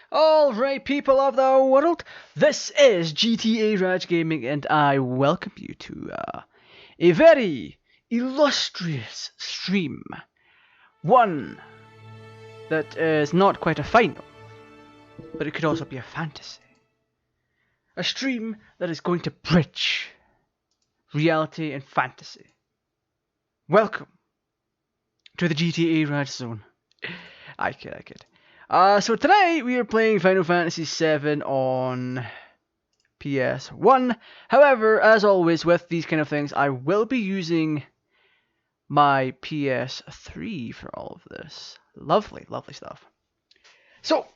Alright, people of the world, this is GTArajgaming, and I welcome you to a very illustrious stream. One that is not quite a final, but it could also be a fantasy. A stream that is going to bridge reality and fantasy. Welcome to the GTAraj zone. I kid. So today we are playing Final Fantasy VII on PS1. However, as always with these kind of things, I will be using my PS3 for all of this. Lovely stuff. So,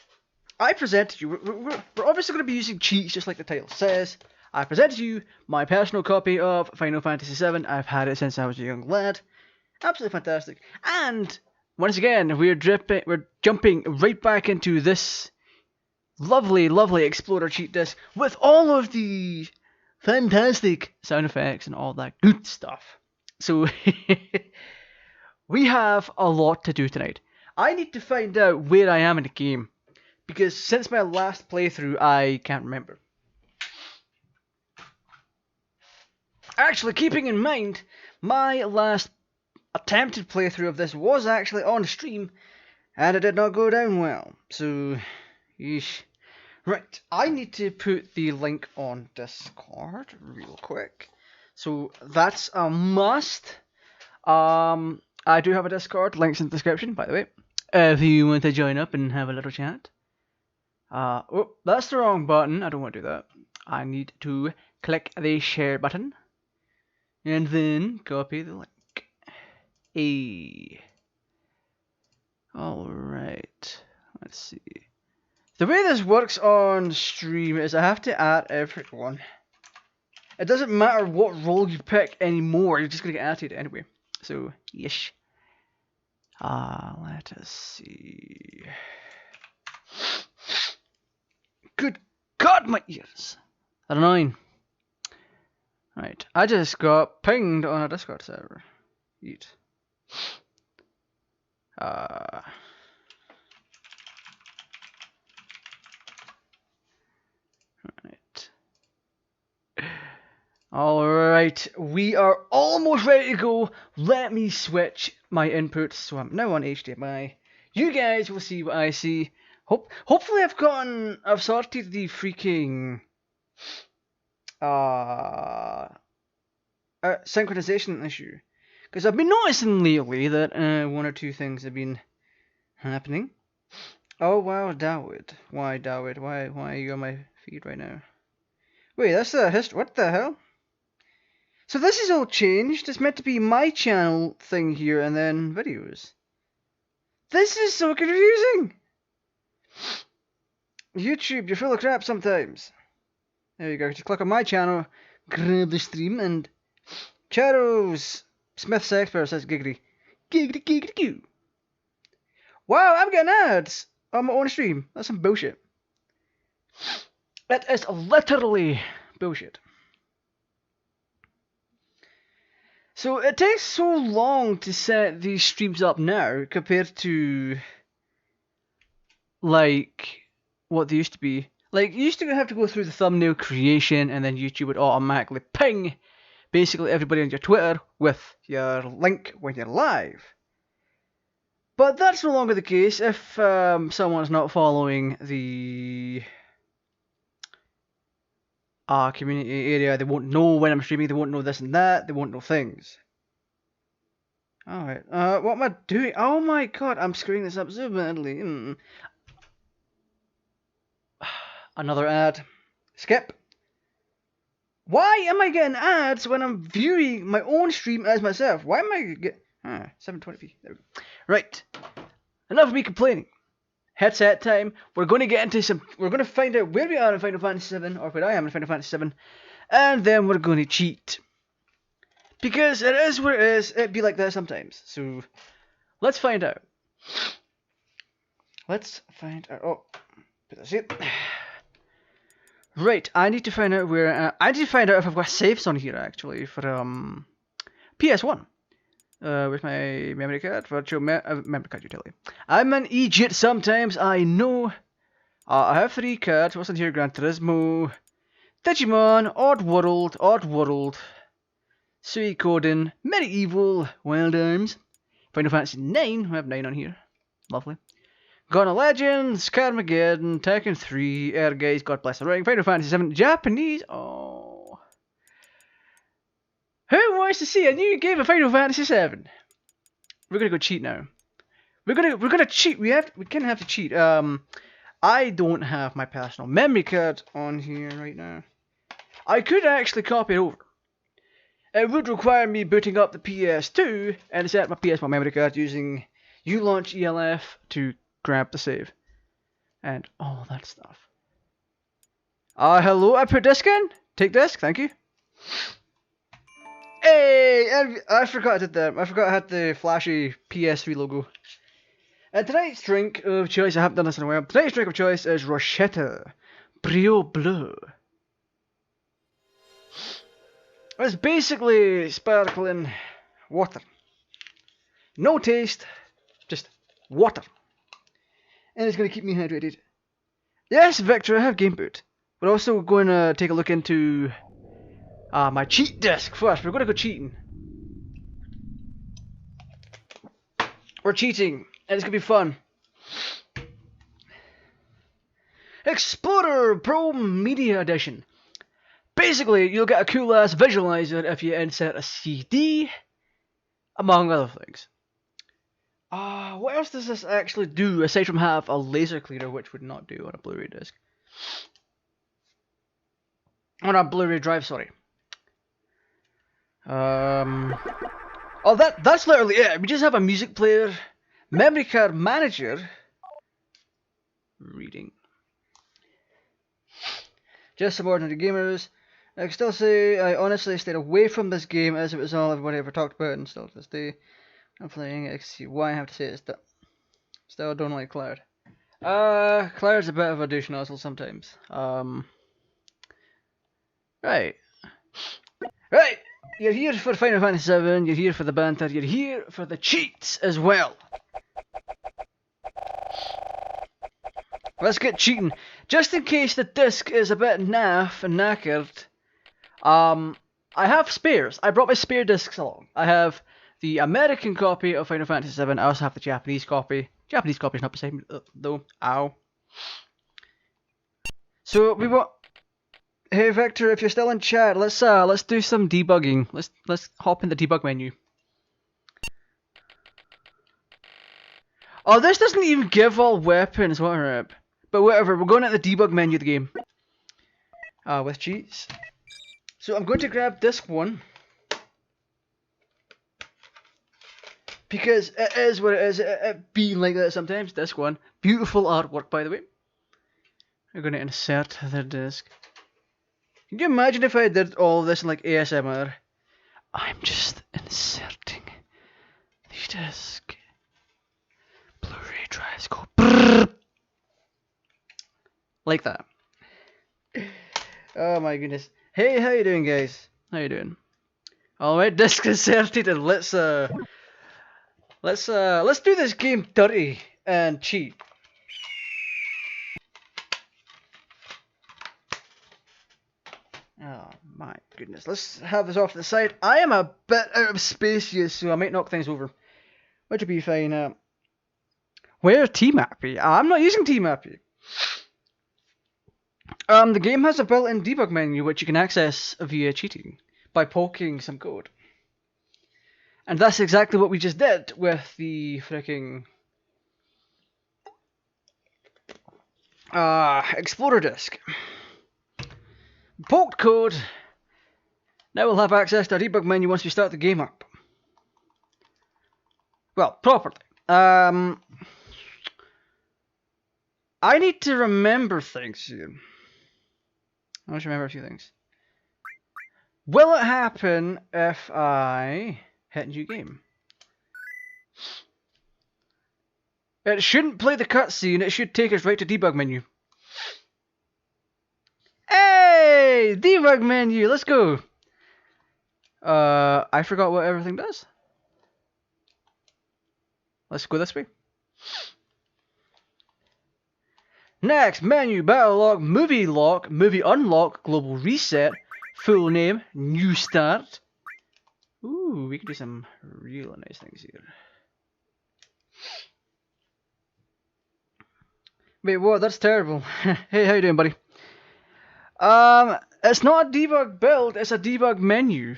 I presented you, we're obviously going to be using cheats just like the title says. I presented you my personal copy of Final Fantasy VII. I've had it since I was a young lad. Absolutely fantastic. And once again, we're jumping right back into this lovely Explorer cheat disc with all of the fantastic sound effects and all that good stuff. So, we have a lot to do tonight. I need to find out where I am in the game, because since my last playthrough, I can't remember. Actually, keeping in mind, my last attempted playthrough of this was actually on stream, and it did not go down well. So, yeesh. Right, I need to put the link on Discord real quick. So that's a must. I do have a Discord, links in the description, by the way, if you want to join up and have a little chat. Oh, that's the wrong button. I don't want to do that. I need to click the share button and then copy the link. Alright, let's see. The way this works on stream is I have to add everyone. It doesn't matter what role you pick anymore, you're just gonna get added anyway. So, yesh. Let us see. Good God, my ears! That's annoying. Right, I just got pinged on a Discord server. Yeet. Right. Alright, we are almost ready to go. Let me switch my inputs, so I'm now on HDMI. You guys will see what I see. Hopefully I've sorted the freaking synchronization issue. Because I've been noticing lately that one or two things have been happening. Oh wow, Dawid. Why Dawid? Why are you on my feed right now? Wait, that's the history. What the hell? So this is all changed. It's meant to be my channel thing here and then videos. This is so confusing. YouTube, you're full of crap sometimes. There you go. Just click on my channel, grab the stream, and Charos Smith's expert says giggity. Giggity goo. Wow, I'm getting ads on my own stream. That's some bullshit. That is literally bullshit. So it takes so long to set these streams up now compared to like what they used to be. Like, you used to have to go through the thumbnail creation and then YouTube would automatically ping basically everybody on your Twitter with your link when you're live. But that's no longer the case. If someone's not following the community area, they won't know when I'm streaming, they won't know this and that, they won't know things. Alright, what am I doing? Oh my god, I'm screwing this up so badly. Another ad. Skip. Why am I getting ads when I'm viewing my own stream as myself? Why am I getting 720p? There we go. Right. Enough of me complaining. Headset time. We're going to get into some. We're going to find out where we are in Final Fantasy VII, or where I am in Final Fantasy VII, and then we're going to cheat. Because it is where it is. It'd be like that sometimes. So let's find out. Let's find out. Oh, that's it. Right, I need to find out where. I need to find out if I've got saves on here actually for PS1. With my memory card, virtual memory card utility. I'm an idiot sometimes, I know, I have 3 cards. What's in here? Gran Turismo, Digimon, Oddworld, Suikoden, Medieval, Wild Arms, Final Fantasy 9. We have 9 on here. Lovely. Gone Legends, Carmageddon, Tekken 3, Guys, God Bless the Ring, Final Fantasy 7, Japanese. Oh. Who wants to see a new game of Final Fantasy 7? We're gonna go cheat now. We're gonna cheat. We kind of have to cheat. I don't have my personal memory card on here right now. I could actually copy it over. It would require me booting up the PS2 and set my PS1 memory card using ULaunch ELF to grab the save and all that stuff. Hello, I put disc in. Take disc, thank you. Hey, I forgot I did that. I forgot I had the flashy PS3 logo. And tonight's drink of choice, I haven't done this in a while. Tonight's drink of choice is Rochetta Brio Bleu. It's basically sparkling water. No taste, just water. And it's going to keep me hydrated. Yes, Victor, I have Game Boot. We're also going to take a look into my cheat disc first. We're going to go cheating. We're cheating, and it's going to be fun. Explorer Pro Media Edition. Basically, you'll get a cool ass visualizer if you insert a CD, among other things. What else does this actually do aside from have a laser clearer, which would not do on a Blu-ray disc? On a Blu-ray drive, sorry. Oh, that's literally it. We just have a music player, memory card manager, reading. Just some ordinary gamers. I can still say I honestly stayed away from this game as it was all everybody ever talked about, and still to this day I'm playing it. I can see why I have to say it. Still don't like Cloud. Cloud's a bit of a douche nozzle sometimes. Right. You're here for Final Fantasy VII, you're here for the banter, you're here for the cheats as well. Let's get cheating. Just in case the disc is a bit naff and knackered, I have spares. I brought my spare discs along. I have the American copy of Final Fantasy VII. I also have the Japanese copy. Japanese copy is not beside me though. Ow. So we want. Hey Victor, if you're still in chat, let's do some debugging. Let's hop in the debug menu. Oh, this doesn't even give all weapons. What a rip. But whatever, we're going at the debug menu of the game. With cheats. So I'm going to grab disc 1. Because it is what it is. It being like that sometimes. Disc 1. Beautiful artwork, by the way. We're going to insert the disc. Can you imagine if I did all of this in like ASMR? I'm just inserting the disc. Blu-ray drives go brrrr. Like that. Oh my goodness. Hey, how you doing, guys? How you doing? Alright, disc inserted, and let's do this game dirty and cheat. Oh my goodness. Let's have this off to the side. I am a bit out of space here, so I might knock things over. Which would be fine. Where's Tmappy? I'm not using Tmappy. The game has a built-in debug menu which you can access via cheating by poking some code. And that's exactly what we just did with the freaking Explorer disc. Poked code. Now we'll have access to our debug menu once we start the game up. Well, properly. I need to remember things here. I want to remember a few things. Will it happen if I hit new game? It shouldn't play the cutscene, it should take us right to debug menu. Hey! Debug menu, let's go! I forgot what everything does. Let's go this way. Next, menu, battle lock, movie unlock, global reset, full name, new start. Ooh, we can do some really nice things here. Wait, what? That's terrible. Hey, how you doing, buddy? It's not a debug build, it's a debug menu.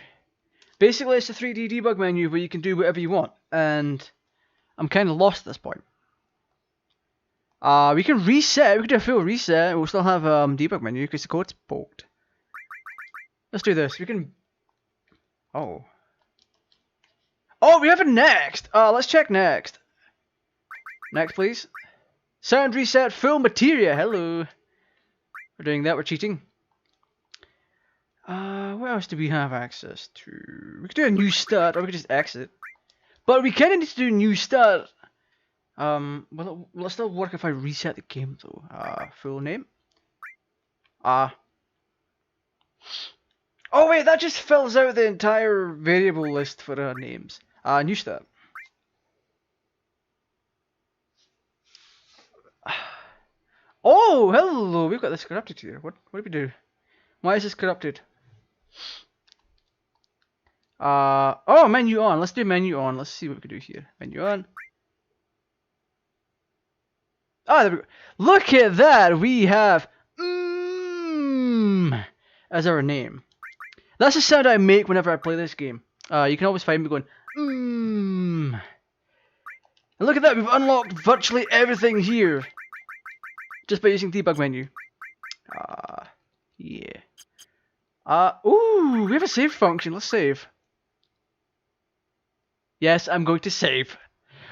Basically, it's a 3D debug menu where you can do whatever you want, and I'm kind of lost at this point. We can reset, we can do a full reset, and we'll still have debug menu because the code's poked. Let's do this, we can... Oh, we have a next! Let's check next. Next, please. Sound reset, full materia, hello. We're doing that, we're cheating. What else do we have access to? We could do a new start, or we could just exit. But we kinda need to do a new start. Will it still work if I reset the game though? Full name? Oh wait, that just fills out the entire variable list for names. New start. Oh, hello, we've got this corrupted here. What did we do? Why is this corrupted? Oh, menu on. Let's do menu on. Let's see what we can do here. Menu on. There we go. Look at that. We have as our name. That's the sound I make whenever I play this game. You can always find me going And look at that. We've unlocked virtually everything here just by using debug menu. Yeah. Ooh, we have a save function. Let's save. Yes, I'm going to save.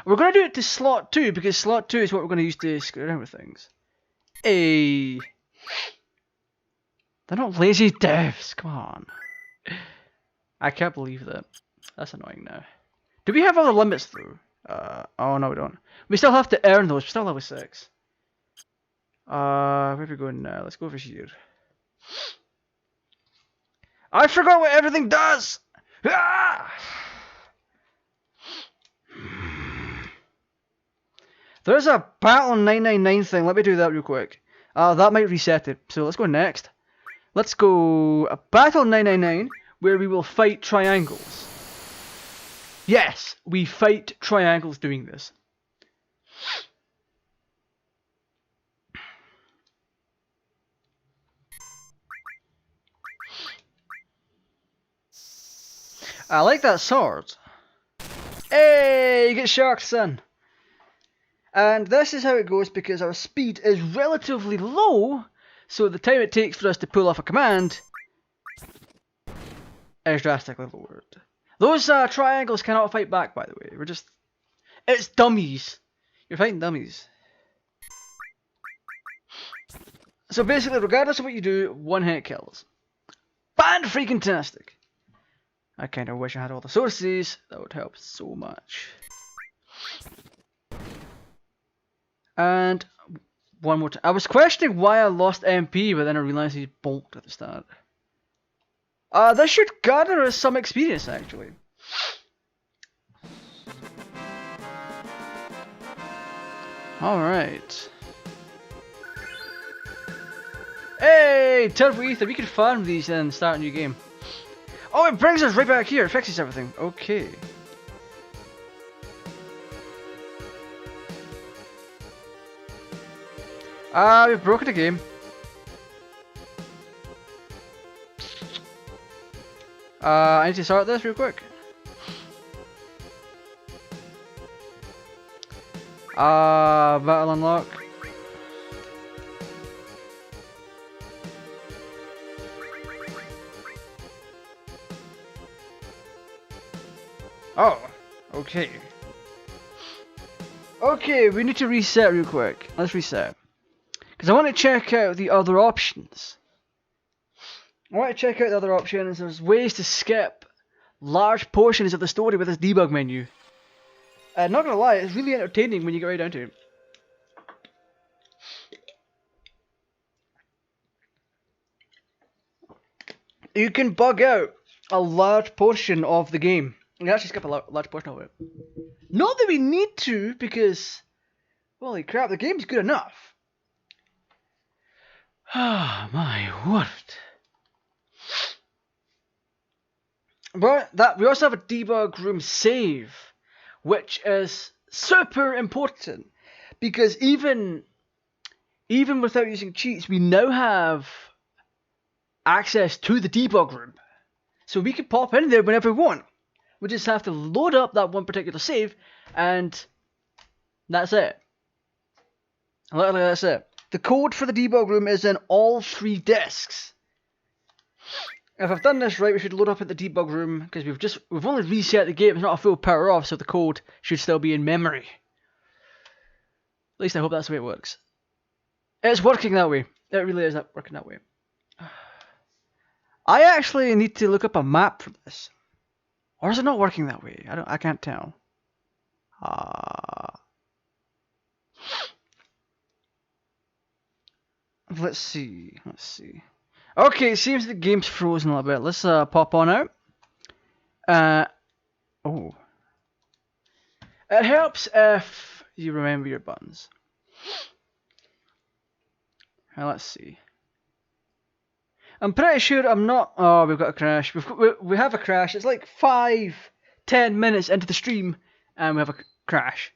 We're going to do it to slot 2 because slot 2 is what we're going to use to screw around with things. Hey. They're not lazy devs. Come on. I can't believe that. That's annoying now. Do we have other limits though? Oh no, we don't. We still have to earn those. We're still level 6. Where are we going now? Let's go over here. I forgot what everything does! There's a battle 999 thing. Let me do that real quick. That might reset it. So let's go next. Let's go a battle 999 where we will fight triangles. Yes, we fight triangles doing this. I like that sword. Hey, you get shark, son. And this is how it goes because our speed is relatively low, so the time it takes for us to pull off a command is drastically lowered. Those triangles cannot fight back, by the way. It's dummies. You're fighting dummies. So basically, regardless of what you do, one hit kills. Fan-freaking-tastic. I kind of wish I had all the sources. That would help so much. And one more time. I was questioning why I lost MP, but then I realized he bolted at the start. This should gather us some experience, actually. Alright. Hey, Turbo Ether, we can farm these and start a new game. Oh, it brings us right back here. It fixes everything. Okay. We've broken the game. I need to start this real quick. Battle unlock. Oh, okay. Okay, we need to reset real quick. Let's reset. Because I want to check out the other options. There's ways to skip large portions of the story with this debug menu. Not gonna lie, it's really entertaining when you get right down to it. You can bug out a large portion of the game. You can actually skip a large portion of it. Not that we need to, because holy crap, the game's good enough. Ah, my word. But we also have a debug room save, which is super important because even without using cheats, we now have access to the debug room, so we can pop in there whenever we want. We just have to load up that one particular save, and that's it. Literally, that's it. The code for the debug room is in all 3 disks. If I've done this right, we should load up at the debug room because we've only reset the game. It's not a full power off, so the code should still be in memory. At least I hope that's the way it works. It's working that way. It really is working that way. I actually need to look up a map for this, or is it not working that way? I can't tell. Let's see. Okay, it seems the game's frozen a little bit. Let's pop on out. Oh. It helps if you remember your buttons. Now let's see. I'm pretty sure I'm not. Oh, we've got a crash. We have a crash. It's like 5-10 minutes into the stream, and we have a crash.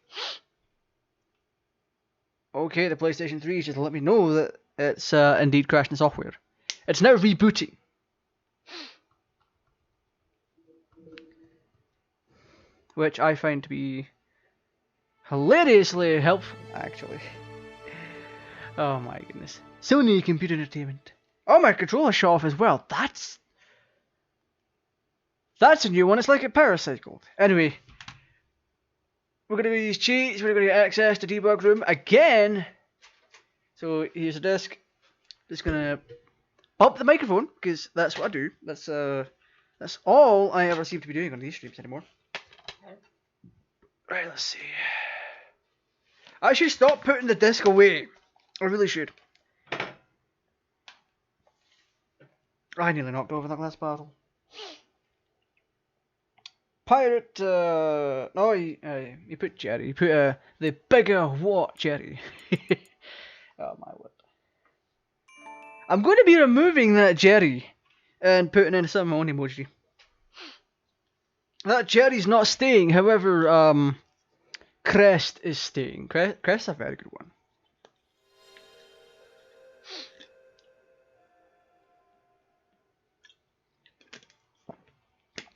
Okay, the PlayStation 3 just let me know that it's indeed crashing software. It's now rebooting. Which I find to be hilariously helpful, actually. Oh my goodness. Sony Computer Entertainment. Oh, my controller shut off as well. That's a new one. It's like a paracycle. Anyway, we're going to use cheats. We're going to get access to debug room again. So here's a disk. Just going to bump the microphone because that's what I do. That's all I ever seem to be doing on these streams anymore. Right, let's see. I should stop putting the disc away. I really should. I nearly knocked over that glass bottle. Pirate, no, you put Jerry. You put the bigger what Jerry. Oh my word. I'm going to be removing that Jerry and putting in some own emoji. That Jerry's not staying, however, Crest is staying. Crest's a very good one.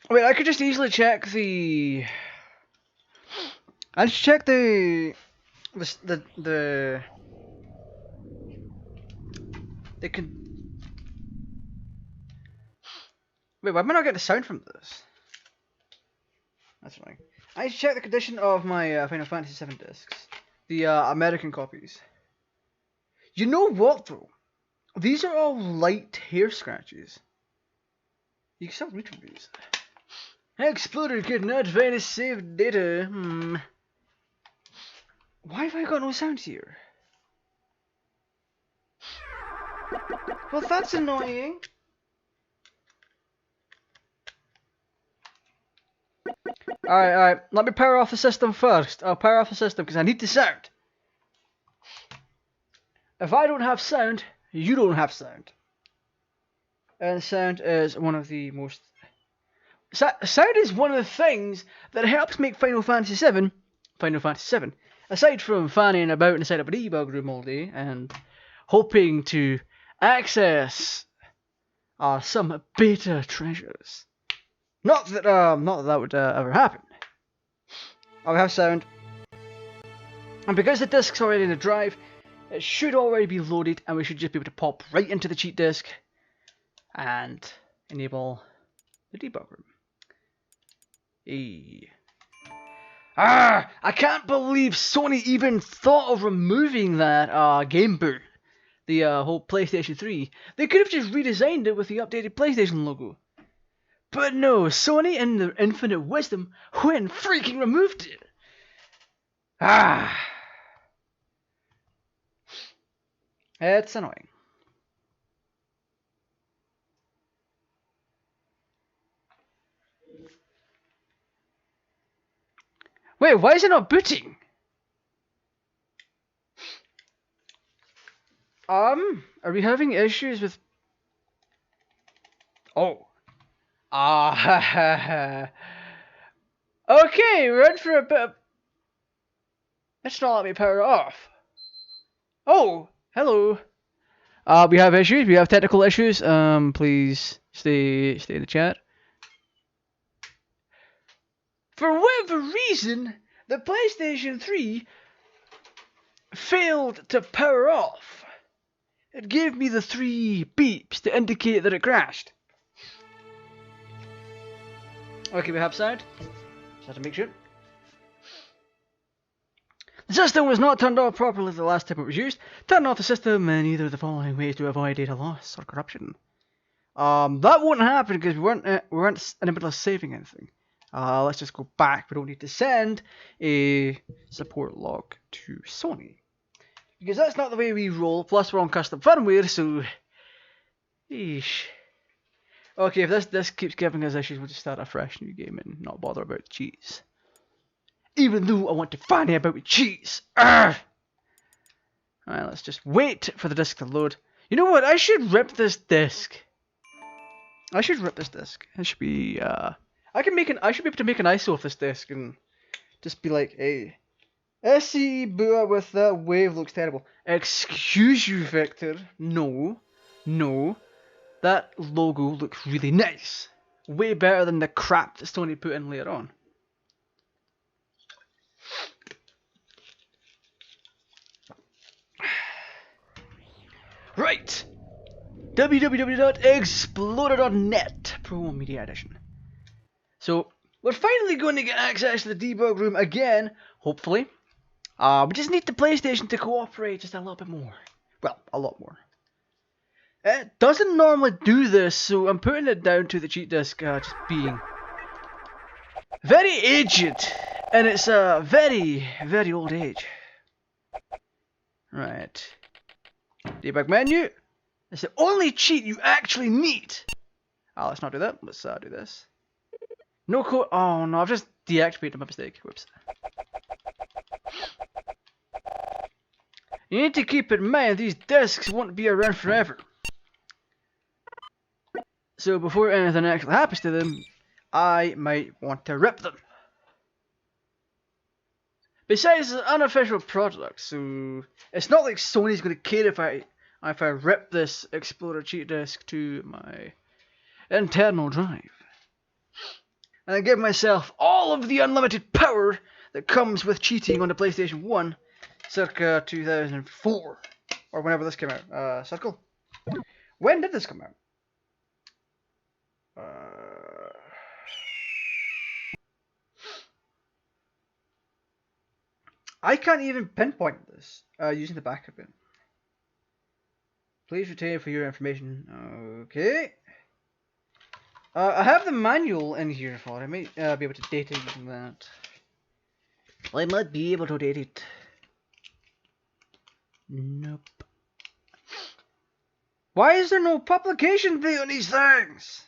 Wait, I could just easily check the. I just check the can. Wait, why am I not getting the sound from this? That's annoying. I need to check the condition of my Final Fantasy VII discs, the American copies. You know what though? These are all light hair scratches. You can still read from these. Explorer could not find a saved data. Why have I got no sound here? Well, that's annoying. Alright. Let me power off the system first. I'll power off the system because I need the sound. If I don't have sound, you don't have sound. And sound is one of the most... Sound is one of the things that helps make Final Fantasy VII. Aside from fanning about inside of a debug room all day and hoping to access some beta treasures. Not that that would ever happen. I'll have sound. And because the disc's already in the drive, it should already be loaded and we should just be able to pop right into the cheat disk and enable the debug room. I can't believe Sony even thought of removing that game boot. The whole PlayStation 3. They could have just redesigned it with the updated PlayStation logo. But no, Sony in their infinite wisdom went and freaking removed it. It's annoying. Wait, why is it not booting? Are we having issues with... Oh. Okay, we're in for a bit of... It's not let me power it off. Oh, hello. We have issues. We have technical issues. Please stay in the chat. For whatever reason, the PlayStation 3 failed to power off. It gave me the 3 beeps to indicate that it crashed. Okay, we have sound. Just have to make sure. The system was not turned off properly the last time it was used. Turn off the system in either of the following ways to avoid data loss or corruption. That won't happen because we weren't in the middle of saving anything. Let's just go back. We don't need to send a support log to Sony, because that's not the way we roll. Plus, we're on custom firmware, so... Eesh. Okay, if this keeps giving us issues, we'll just start a fresh new game and not bother about the cheats. Even though I want to find out about the cheats. Alright, let's just wait for the disc to load. You know what? I should rip this disc. I should rip this disc. It should be... I should be able to make an ISO of this disc and just be like, hey, SE Bua with that wave looks terrible. Excuse you, Victor. No. That logo looks really nice. Way better than the crap that Sony put in later on. Right. www.explorer.net Pro Media Edition. So, we're finally going to get access to the debug room again, hopefully. We just need the PlayStation to cooperate just a little bit more. Well, a lot more. It doesn't normally do this, so I'm putting it down to the cheat disk just being very aged. And it's a very, very old age. Right. Debug menu. It's the only cheat you actually need. Let's not do that. Let's do this. No code. Oh no, I've just deactivated my mistake. Whoops. You need to keep in mind these discs won't be around forever. So before anything actually happens to them, I might want to rip them. Besides, it's an unofficial product, so it's not like Sony's going to care if I rip this Explorer cheat disk to my internal drive. And I give myself all of the unlimited power that comes with cheating on the PlayStation 1 circa 2004. Or whenever this came out. Circle? When did this come out? I can't even pinpoint this using the back of it. Please retain for your information. Okay. I have the manual in here for it. I might be able to date it using that. I might be able to date it. Nope. Why is there no publication date on these things?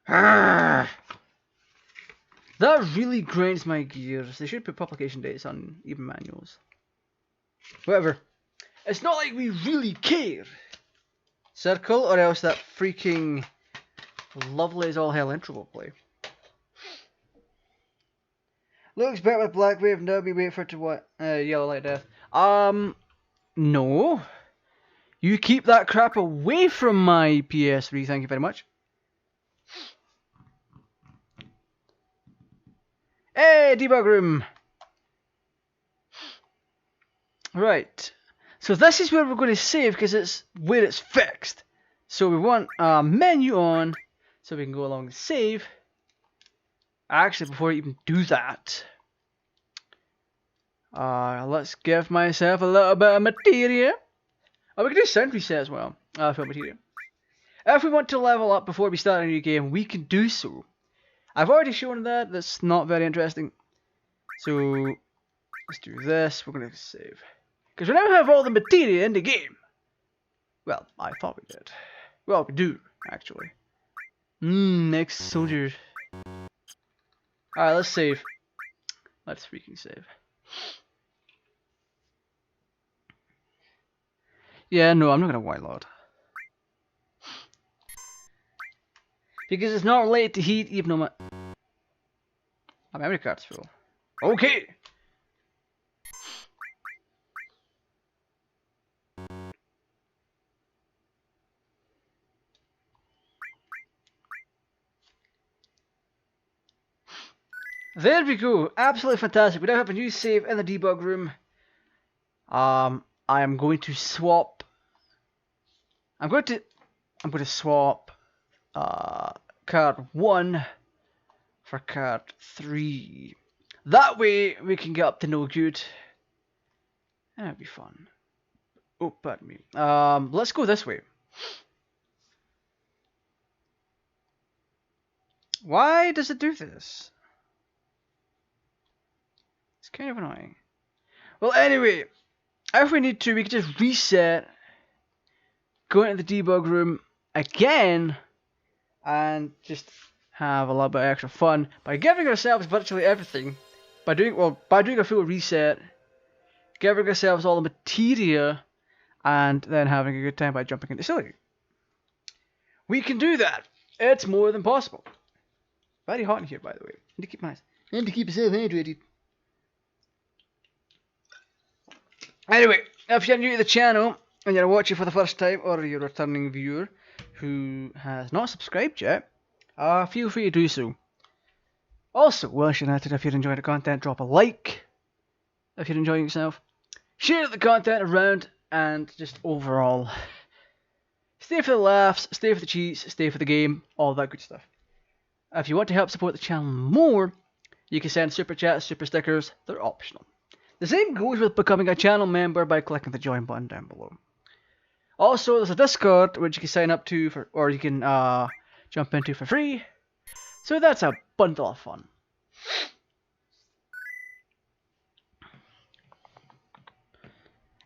That really grinds my gears. They should put publication dates on even manuals. Whatever. It's not like we really care. Circle, or else that freaking lovely as all hell intro will play. Looks better with black wave. Now we wait for it to what? Yellow light death. No. You keep that crap away from my PS3. Thank you very much. Hey, debug room. Right. So this is where we're going to save because it's where it's fixed. So we want menu on so we can go along and save. Actually, before I even do that, let's give myself a little bit of material. Oh, we can do sound reset as well. For material. If we want to level up before we start a new game, we can do so. I've already shown that. That's not very interesting. So let's do this. We're going to save. Because we now have all the material in the game. Well, I thought we did. Well, we do, actually. Next soldier. Alright, let's save. Let's freaking save. Yeah, no, I'm not gonna white load. Because it's not related to heat, even though my memory card's full. Okay! There we go. Absolutely fantastic. We now have a new save in the debug room. I am going to swap. I'm going to swap card 1 for card 3. That way we can get up to no good. And that'd be fun. Oh, pardon me. Let's go this way. Why does it do this? It's kind of annoying. Well, anyway, if we need to, we can just reset, go into the debug room again, and just have a little bit of extra fun by giving ourselves virtually everything. By doing a full reset, giving ourselves all the materia, and then having a good time by jumping into silly. We can do that. It's more than possible. Very hot in here, by the way. Need to keep myself hydrated. Anyway, if you're new to the channel and you're watching for the first time, or you're a returning viewer who has not subscribed yet, feel free to do so. Also, whilst you're at it, if you're enjoying the content, drop a like. If you're enjoying yourself, share the content around, and just overall, stay for the laughs, stay for the cheats, stay for the game, all that good stuff. If you want to help support the channel more, you can send super chats, super stickers. They're optional. The same goes with becoming a channel member by clicking the join button down below. Also, there's a Discord which you can sign up to for, or you can jump into for free. So that's a bundle of fun.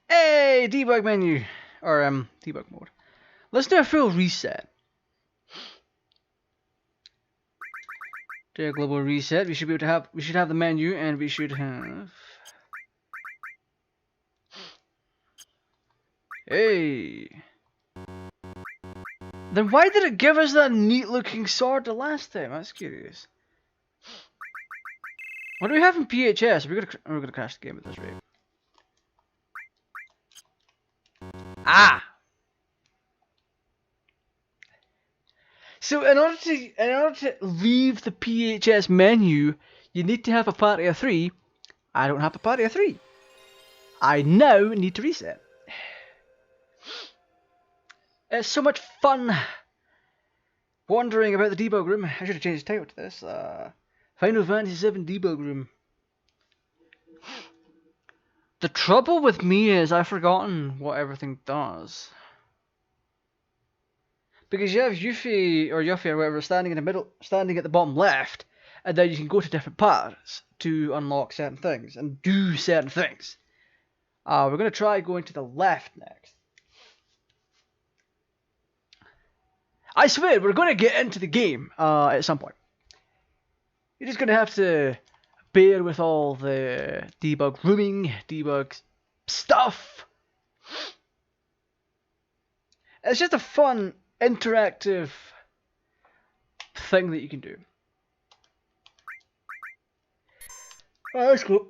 Hey, debug menu, or debug mode. Let's do a full reset. Do a global reset. We should be able to have. We should have the menu, and we should have. Hey. Then why did it give us that neat-looking sword the last time? That's curious. What do we have in PHS? We're gonna crash the game at this rate. Ah. So in order to leave the PHS menu, you need to have a party of 3. I don't have a party of 3. I now need to reset. It's so much fun wandering about the debug room. I should have changed the title to this. Final Fantasy VII debug room. The trouble with me is I've forgotten what everything does. Because you have Yuffie or whatever standing in the middle, standing at the bottom left, and then you can go to different parts to unlock certain things and do certain things. We're going to try going to the left next. I swear, we're going to get into the game at some point. You're just going to have to bear with all the debug rooming, debug stuff. It's just a fun, interactive thing that you can do. Alright, let's go.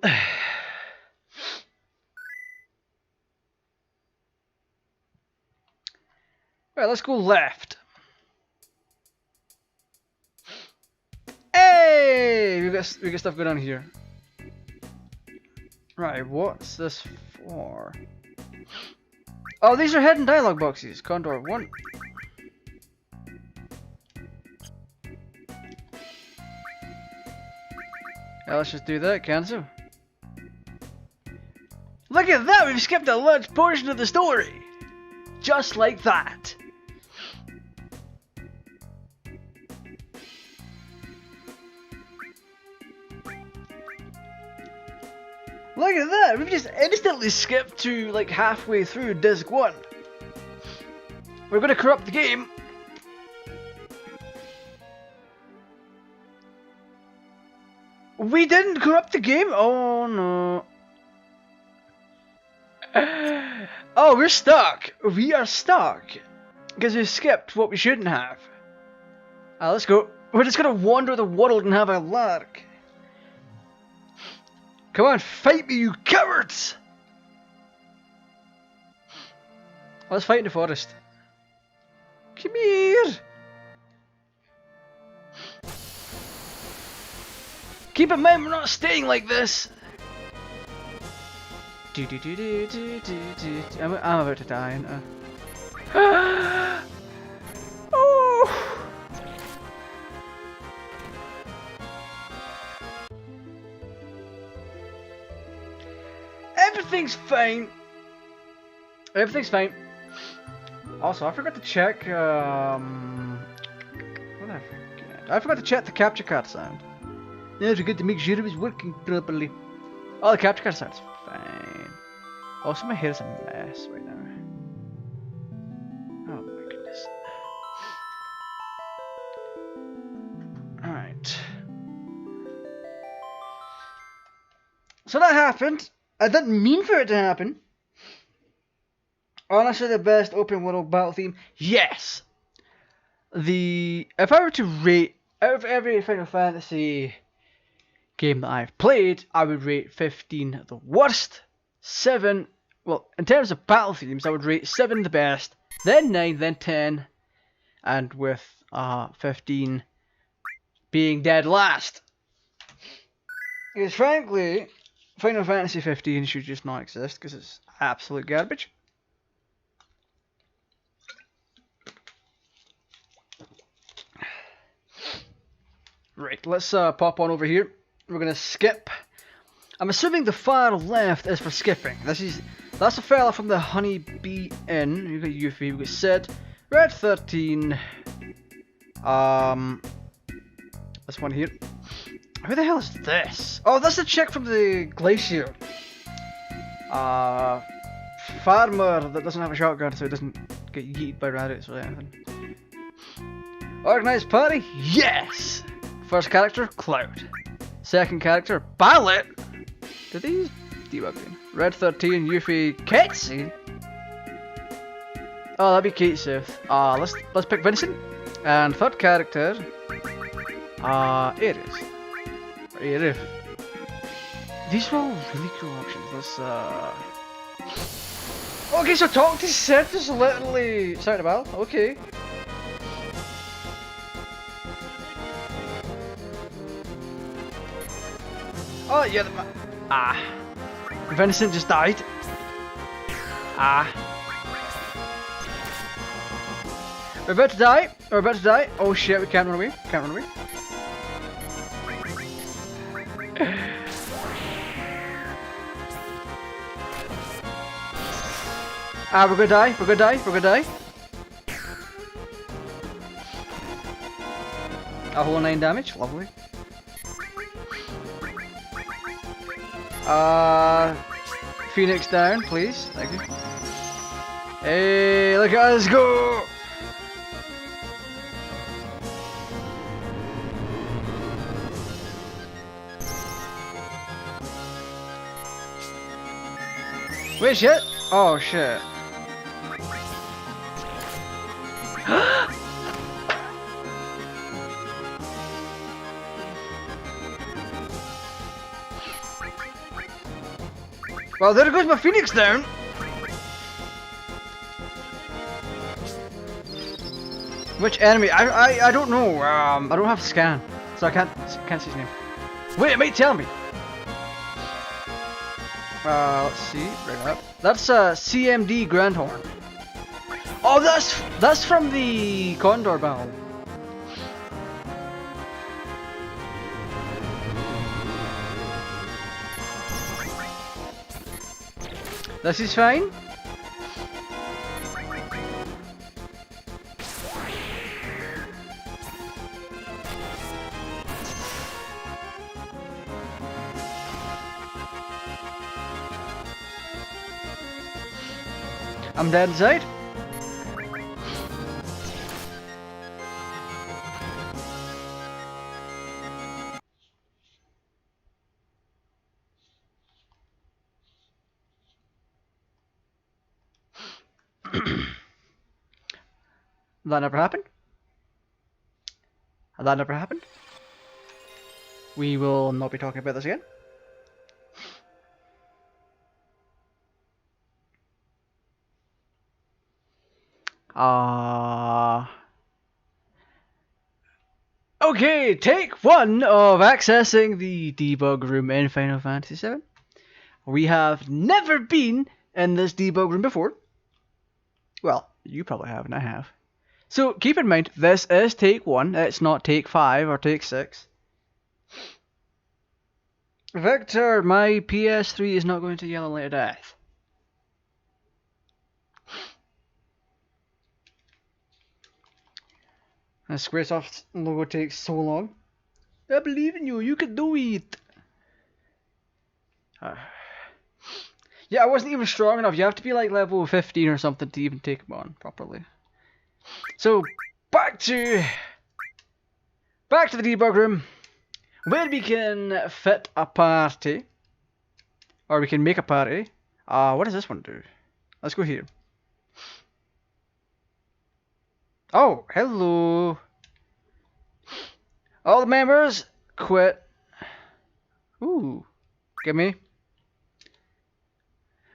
Right, let's go left. Hey, we got stuff going on here. Right, what's this for? Oh, these are hidden dialogue boxes. Condor 1. Yeah, let's just do that. Cancel. Look at that! We've skipped a large portion of the story. Just like that. Look at that! We've just instantly skipped to like halfway through disc 1. We're gonna corrupt the game. We didn't corrupt the game? Oh no. Oh, we're stuck. We are stuck. Because we skipped what we shouldn't have. Let's go. We're just gonna wander the world and have a lark. Come on, fight me, you cowards! Let's fight in the forest. Come here! Keep in mind we're not staying like this! I'm about to die. Oh! Everything's fine. Everything's fine. Also, I forgot to check. What did I forget? I forgot to check the capture card sound. I forgot to make sure it was working properly. Oh, the capture card sound's fine. Also, my hair's a mess right now. Oh my goodness. Alright. So that happened. I didn't mean for it to happen. Honestly, the best open world battle theme? Yes! If I were to rate, out of every Final Fantasy game that I've played, I would rate 15 the worst, 7, well, in terms of battle themes, I would rate 7 the best, then 9, then 10, and with 15 being dead last. Because frankly, Final Fantasy 15 should just not exist because it's absolute garbage. Right, let's pop on over here. We're gonna skip. I'm assuming the far left is for skipping. That's a fella from the Honeybee Inn. We've got Yuffie, we've got Sid, Red 13. This one here. Who the hell is this? Oh, that's the chick from the glacier. Farmer that doesn't have a shotgun, so he doesn't get yeeted by rabbits or anything. Organized party? Yes! First character, Cloud. Second character, Ballet. Did they use debugging? Red 13, Yuffie, Ketsu. Oh, that'd be Kate Sith. Let's pick Vincent. And third character, Ares. Aerith. These are all really cool options. Let's okay, so talk to Sith is literally Sound of Battle. Okay. Oh yeah, Vincent just died. We're about to die. We're about to die. Oh shit, we can't run away. Can't run away. We're gonna die. We're gonna die. We're gonna die. A whole 9 damage. Lovely. Phoenix down, please. Thank you. Hey, look at us go! Wait, shit! Oh, shit. Well, there goes my Phoenix down. Which enemy? I don't know. I don't have a scan, so I can't see his name. Wait, it might tell me. Let's see. Bring it up. That's CMD Grandhorn. Oh, that's from the Condor battle. This is fine. I'm dead inside. That never happened. That never happened. We will not be talking about this again. Okay, take one of accessing the debug room in Final Fantasy VII. We have never been in this debug room before. Well, you probably have, and I have. So keep in mind, this is take 1. It's not take 5 or take 6. Victor, my PS3 is not going to yellow light of death. The Squaresoft logo takes so long. I believe in you. You can do it. Yeah, I wasn't even strong enough. You have to be like level 15 or something to even take them on properly. So back to the debug room, where we can fit a party, or we can make a party. What does this one do? Let's go here. Oh, hello. All the members quit. Ooh, give me.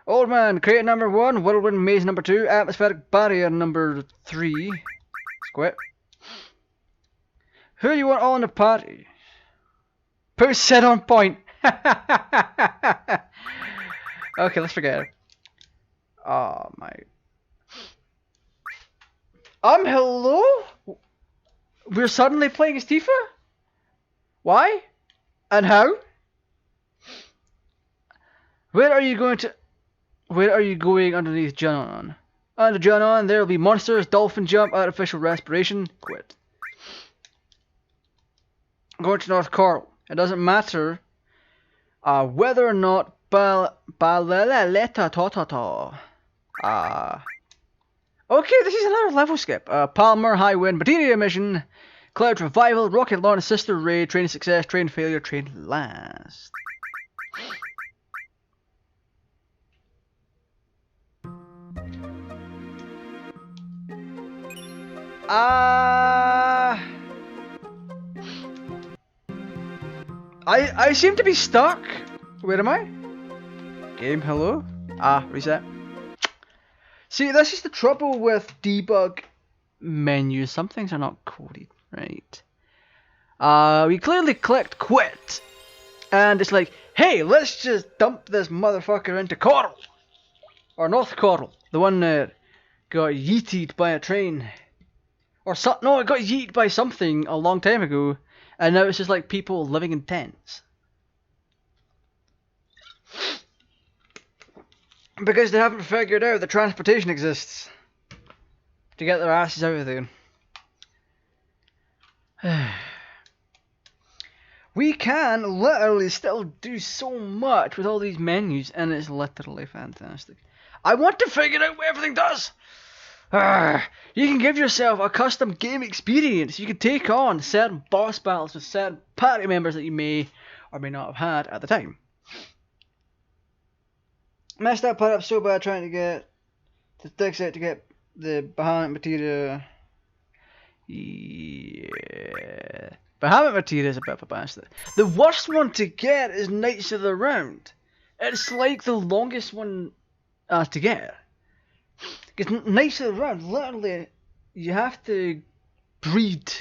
Old man, crate number 1, whirlwind maze number 2, atmospheric barrier number 3. Let's quit. Who do you want all in the party? Put set on point. Okay, let's forget it. Oh my. Hello? We're suddenly playing as Tifa? Why? And how? Where are you going underneath Janon? Under Janon, there will be monsters, dolphin jump, artificial respiration. Quit. Going to North Coral. It doesn't matter whether or not okay, this is another level skip. Palmer, High Wind, Materia Mission, Cloud Revival, Rocket Launch, Sister Ray, Train Success, Train Failure, Train Last. I seem to be stuck. Where am I? Game, hello? Reset. See, this is the trouble with debug menus. Some things are not coded right. We clearly clicked quit. And it's like, hey, let's just dump this motherfucker into Coral. Or North Coral. The one that got yeeted by a train. Or no, it got yeeted by something a long time ago. And now it's just like people living in tents. Because they haven't figured out that transportation exists. To get their asses out of there. We can literally still do so much with all these menus, and it's literally fantastic. I want to figure out what everything does. You can give yourself a custom game experience. You can take on certain boss battles with certain party members that you may or may not have had at the time. Messed that part up so bad trying to get the sticks out to get the Bahamut material. Yeah. Bahamut material is a bit of a bastard. The worst one to get is Knights of the Round. It's like the longest one to get. Because Knights of the Round, literally, you have to breed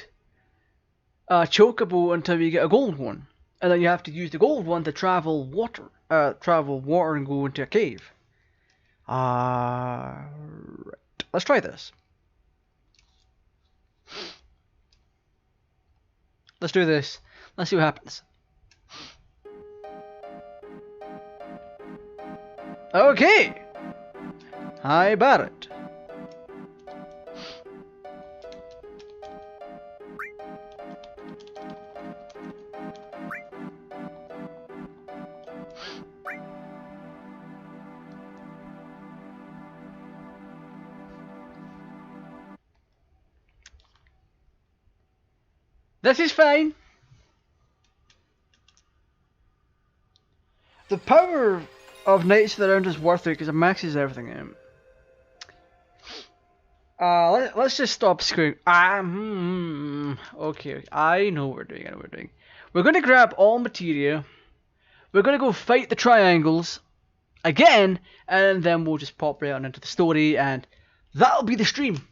a chocobo until you get a gold one. And then you have to use the gold one to travel water and go into a cave. Right. Let's try this. Let's do this. Let's see what happens. Okay. Hi, Barrett. This is fine. The power of Knights of the Round is worth it because it maxes everything out. Let's just stop screwing. Okay, I know what we're doing. I know what we're doing. We're gonna grab all materia. We're gonna go fight the triangles again, and then we'll just pop right on into the story, and that'll be the stream.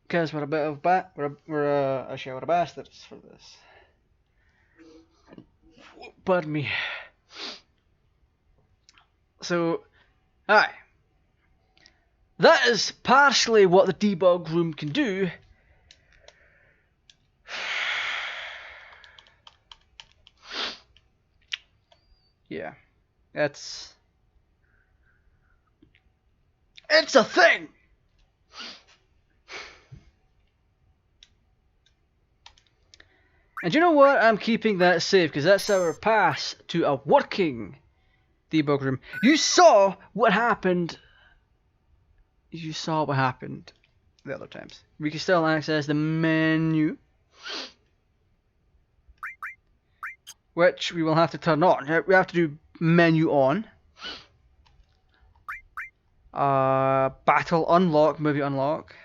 Because we're a bit of actually we're a bastards for this. Pardon me. So, aye. That is partially what the debug room can do. Yeah, it's a thing. And you know what? I'm keeping that safe because that's our pass to a working debug room. You saw what happened. You saw what happened the other times. We can still access the menu, which we will have to turn on. We have to do menu on. Battle unlock, movie unlock.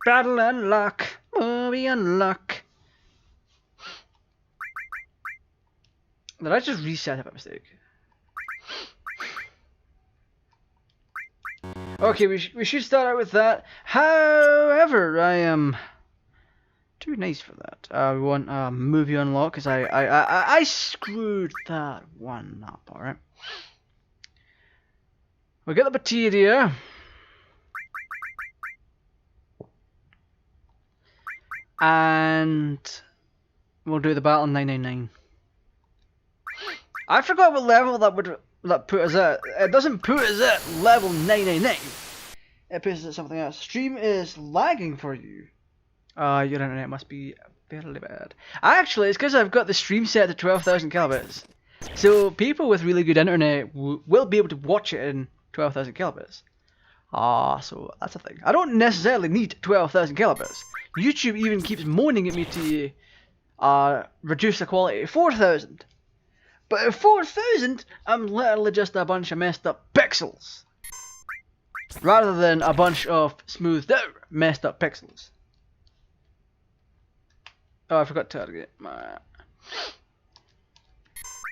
Battle unlock, movie unlock. Did I just reset it by mistake? Okay, we should start out with that. However, I am too nice for that. We want movie unlock because I screwed that one up. All right. We get the materia. And we'll do the battle 999. I forgot what level that put us at. It doesn't put us at level 999. It puts us at something else. Stream is lagging for you. Your internet must be fairly bad. Actually, it's because I've got the stream set to 12,000 kilobits. So people with really good internet will be able to watch it in 12,000 kilobits. So that's a thing. I don't necessarily need 12,000 kilobits. YouTube even keeps moaning at me to reduce the quality to 4,000. But at 4,000, I'm literally just a bunch of messed up pixels. Rather than a bunch of smoothed out messed up pixels. Oh, I forgot to target.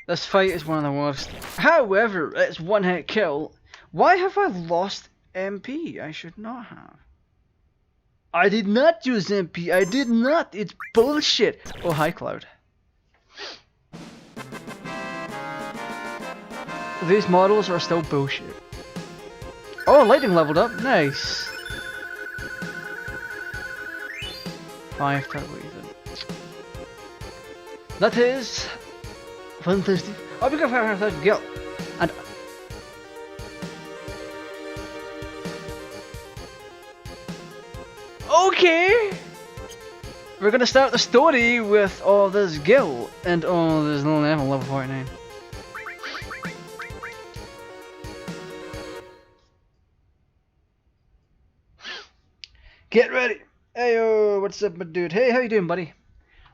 This fight is one of the worst. However, it's one hit kill. Why have I lost MP? I should not have. I did not use MP. I did not. It's bullshit. Oh, hi, Cloud. These models are still bullshit. Oh, lightning leveled up. Nice. 5 turbo even. That is fantastic. Oh, we got 500,000 gil. And okay, we're gonna start the story with all this gil and there's no level 49. Get ready. Heyo, what's up, my dude? Hey, how you doing, buddy?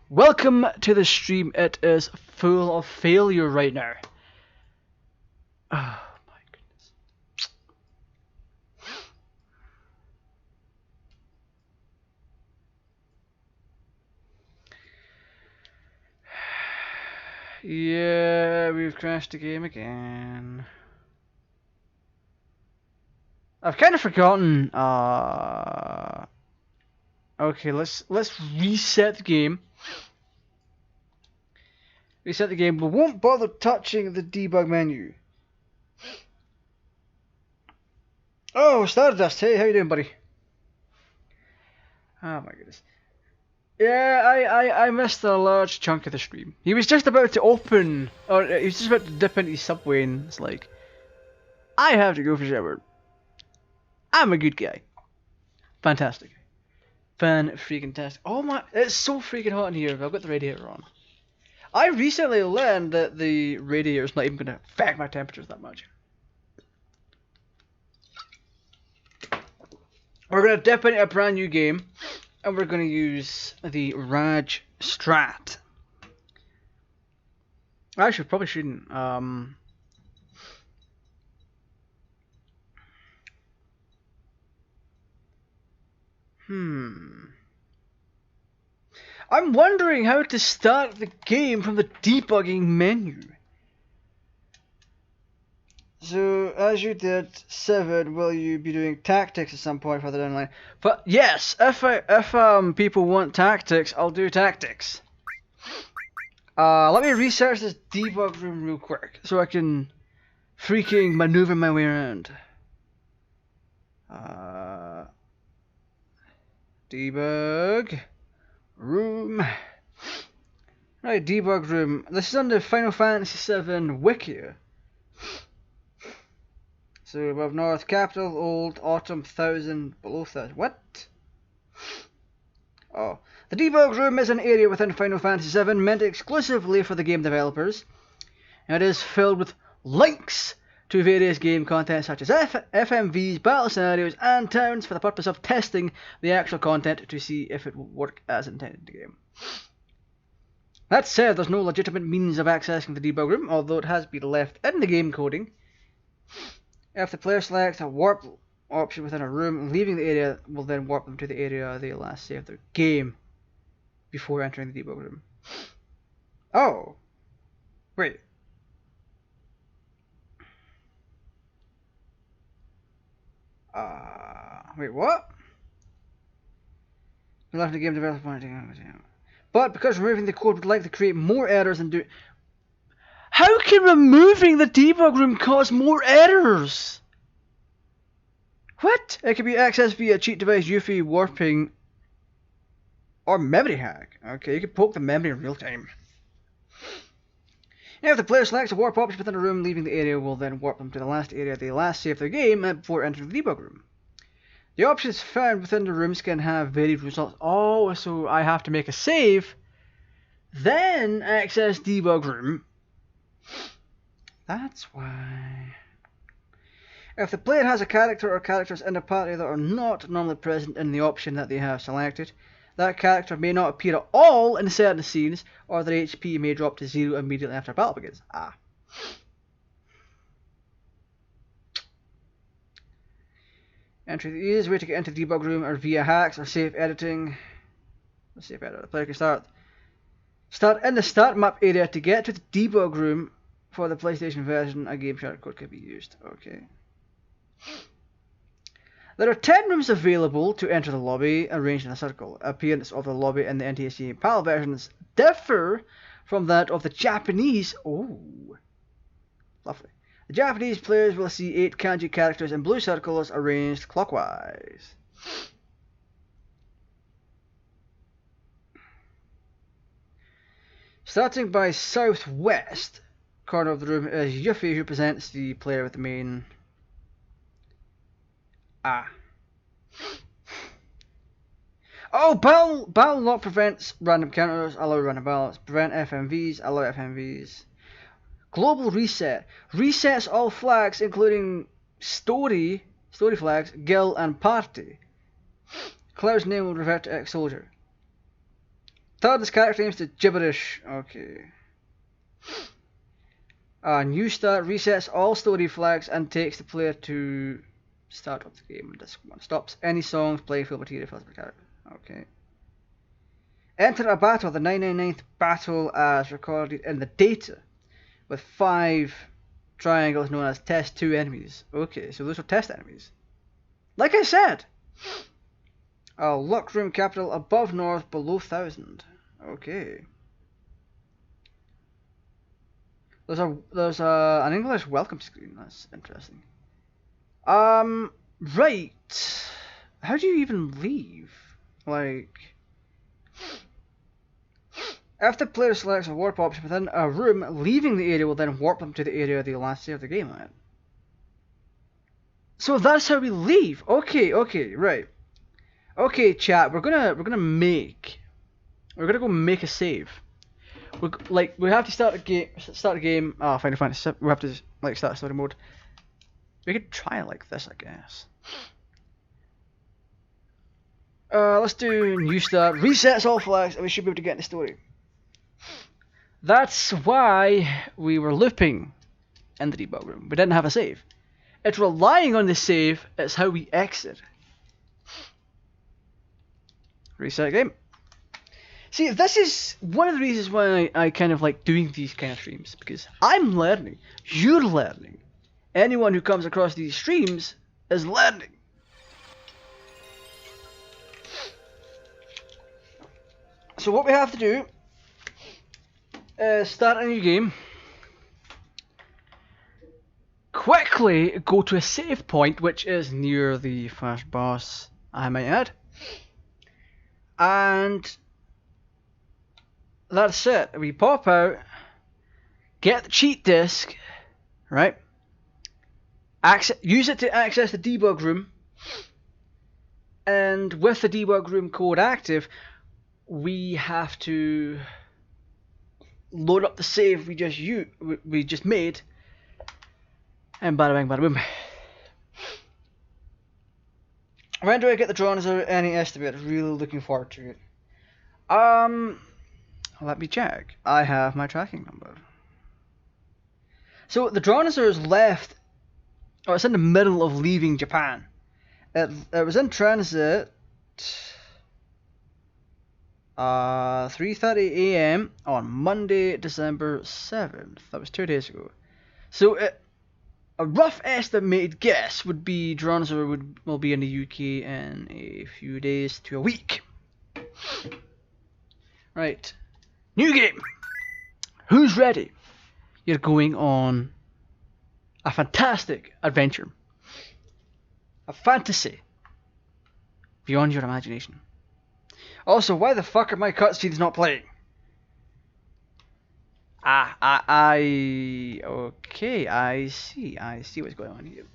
Welcome to the stream. It is full of failure right now. Oh my goodness. Yeah, we've crashed the game again. I've kind of forgotten. Okay, let's reset the game. Reset the game. We won't bother touching the debug menu. Oh, Stardust. Hey, how you doing, buddy? Oh my goodness. Yeah, I missed a large chunk of the stream. He was just about to open, or he was just about to dip into Subway, and it's like, I have to go for a shower. I'm a good guy. Fantastic. Fan-freaking-tastic. Oh my, it's so freaking hot in here. I've got the radiator on. I recently learned that the radiator is not even going to affect my temperatures that much. We're going to dip into a brand new game, and we're going to use the Raj Strat. Actually, probably shouldn't. I'm wondering how to start the game from the debugging menu. So, as you did 7, will you be doing tactics at some point further down the line? But yes, if people want tactics, I'll do tactics. Let me research this debug room real quick so I can freaking maneuver my way around. Debug room. Right, debug room. This is on the Final Fantasy VII wiki. So above north, capital, old, autumn, 1000, below 1000. What? Oh. The debug room is an area within Final Fantasy VII meant exclusively for the game developers. And it is filled with links to various game content such as FMVs, battle scenarios, and towns for the purpose of testing the actual content to see if it will work as intended in the game. That said, there's no legitimate means of accessing the debug room, although it has been left in the game coding. If the player selects a warp option within a room, leaving the area will then warp them to the area they last saved their game before entering the debug room. Oh. Wait. Wait, what? You left the game developer. But because removing the code would likely create more errors and do... How can removing the debug room cause more errors? What? It can be accessed via cheat device, UFI, warping, or memory hack. Okay, you can poke the memory in real time. Now, if the player selects a warp option within a room, leaving the area will then warp them to the last area they last saved their game before entering the debug room. The options found within the rooms can have varied results. Oh, so I have to make a save, then access debug room. That's why. If the player has a character or characters in the party that are not normally present in the option that they have selected, that character may not appear at all in certain scenes, or their HP may drop to 0 immediately after battle begins. Entry. The easiest way to get into the debug room are via hacks or safe editing. Safe edit. The player can start in the start map area to get to the debug room. For the PlayStation version, a game shortcode can be used. Okay. There are 10 rooms available to enter the lobby, arranged in a circle. Appearance of the lobby in the NTSC PAL versions differ from that of the Japanese. Oh, lovely. The Japanese players will see 8 kanji characters in blue circles arranged clockwise. Starting by southwest corner of the room is Yuffie, who presents the player with the main... Oh, battle lock prevents random counters, allow random battles, prevent FMVs, allow FMVs. Global reset. Resets all flags, including story flags, guild, and party. Cloud's name will revert to ex-soldier. Turns character names to gibberish. Okay. New start resets all story flags and takes the player to start of the game. This one stops any songs, play full material for the character. Okay. Enter a battle, the 999th battle as recorded in the data, with 5 triangles known as test 2 enemies. Okay, so those are test enemies. Like I said! Lock room capital above north, below 1000. Okay. There's an English welcome screen. That's interesting. Right. How do you even leave? Like, if the player selects a warp option within a room, leaving the area will then warp them to the area they last saved the game at. So that's how we leave. Okay, right. Okay, chat. We're gonna go make a save. We have to start a game. Final Fantasy VII. We have to start story mode. We could try it like this, I guess. Let's do new start. Resets all flags, and we should be able to get in the story. That's why we were looping in the debug room. We didn't have a save. It's relying on the save. It's how we exit. Reset game. See, this is one of the reasons why I kind of like doing these kind of streams, because I'm learning, you're learning. Anyone who comes across these streams is learning. So what we have to do is start a new game, quickly go to a save point, which is near the first boss, I might add, and that's it. We pop out, get the cheat disk, right? Use it to access the debug room, and with the debug room code active, we have to load up the save we just made, and bada bang bada boom. When do I get the drawings or any estimate? Really looking forward to it. Let me check. I have my tracking number. So the Drawnizer is left, or it's in the middle of leaving Japan. It was in transit 3:30 AM on Monday, December 7th. That was 2 days ago. So a rough estimated guess would be Drawnizer will be in the UK in a few days to a week. Right. New game! Who's ready? You're going on a fantastic adventure. A fantasy beyond your imagination. Also, why the fuck are my cutscenes not playing? Okay, I see what's going on here.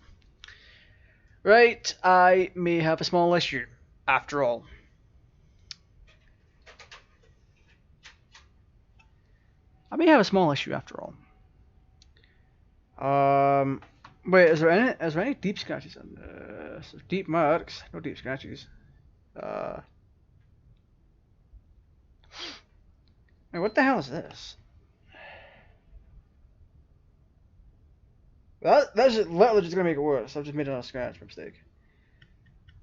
Right, I may have a small issue, after all. Wait, is there any deep scratches on this? Deep marks, no deep scratches. Wait, what the hell is this? That's literally just gonna make it worse. I've just made another scratch mistake.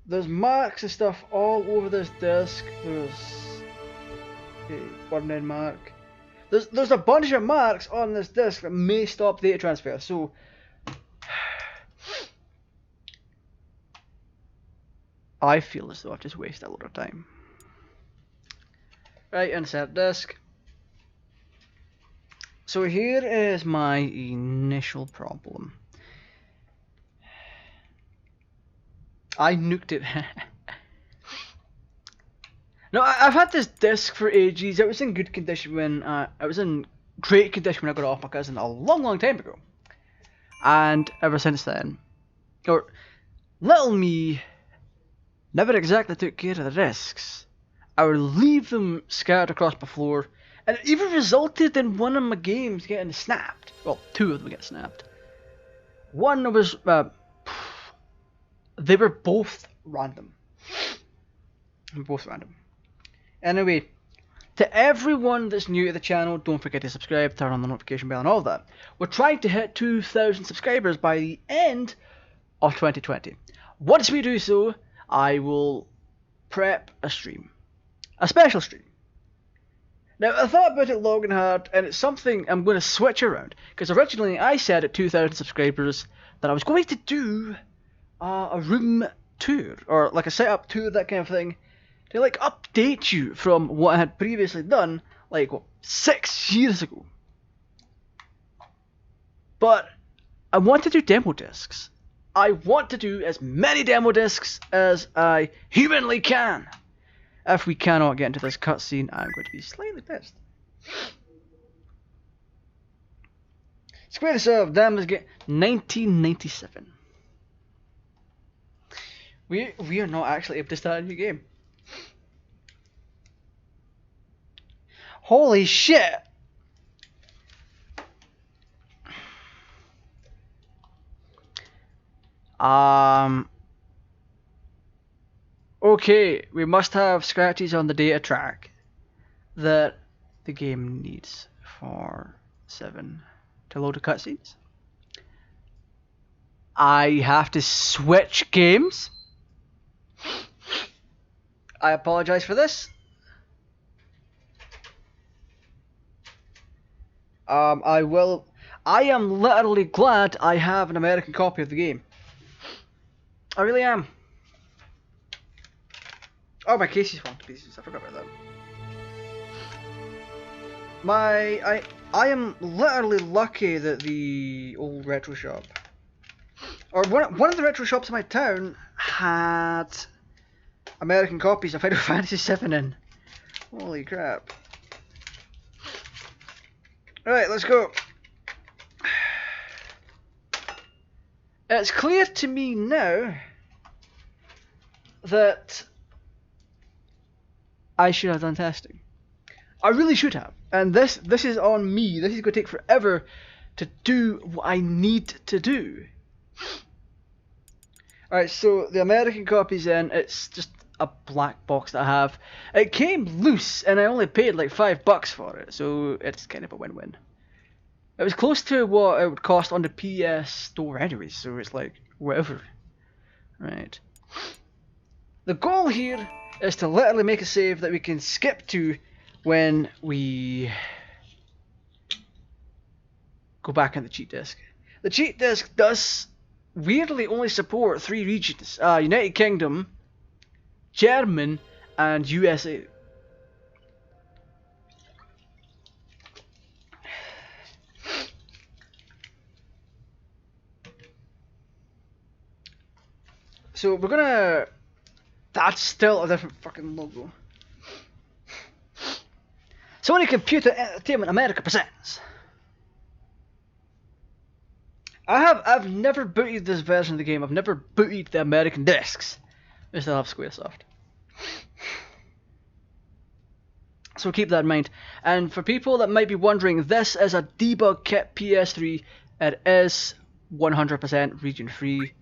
There's marks and stuff all over this disc. There's a burn-in mark. There's a bunch of marks on this disc that may stop data transfer, so I feel as though I've just wasted a lot of time. Right, insert disc. So here is my initial problem. I nuked it. No, I've had this disc for ages. It was in good condition when it was in great condition when I got it off my cousin a long time ago. And ever since then, or little me never exactly took care of the discs. I would leave them scattered across the floor, and it even resulted in one of my games getting snapped. Well, two of them get snapped. One was they were both random. Anyway, to everyone that's new to the channel, don't forget to subscribe, turn on the notification bell and all that. We're trying to hit 2,000 subscribers by the end of 2020. Once we do so, I will prep a stream. A special stream. Now, I thought about it long and hard, and it's something I'm going to switch around. Because originally I said at 2,000 subscribers that I was going to do a room tour, or like a setup tour, that kind of thing, to like update you from what I had previously done, like 6 years ago. But I want to do demo discs. I want to do as many demo discs as I humanly can. If we cannot get into this cutscene, I'm going to be slightly pissed. Square to serve, damn, let's get 1997. We are not actually able to start a new game. Holy shit! Okay, we must have scratches on the data track that the game needs for 7 to load the cutscenes. I have to switch games. I apologize for this. I am literally glad I have an American copy of the game. I really am. Oh, my case is falling to pieces. I forgot about that. I am literally lucky that the old retro shop, or one of the retro shops in my town, had American copies of Final Fantasy VII in. Holy crap. Alright, let's go. It's clear to me now that I should have done testing. I really should have. And this is on me. This is going to take forever to do what I need to do. Alright, so the American copy's in. It's just a black box that I have. It came loose and I only paid like $5 for it, so it's kind of a win-win. It was close to what it would cost on the PS store anyway, so it's like whatever. Right. The goal here is to literally make a save that we can skip to when we go back on the cheat disk. The cheat disk does weirdly only support 3 regions: United Kingdom, German, and USA. So we're gonna... That's still a different fucking logo. Sony Computer Entertainment America presents. I've never booted this version of the game. I've never booted the American discs. I still have Squaresoft. So keep that in mind. And for people that might be wondering, this is a debug kit PS3. It is 100% region free.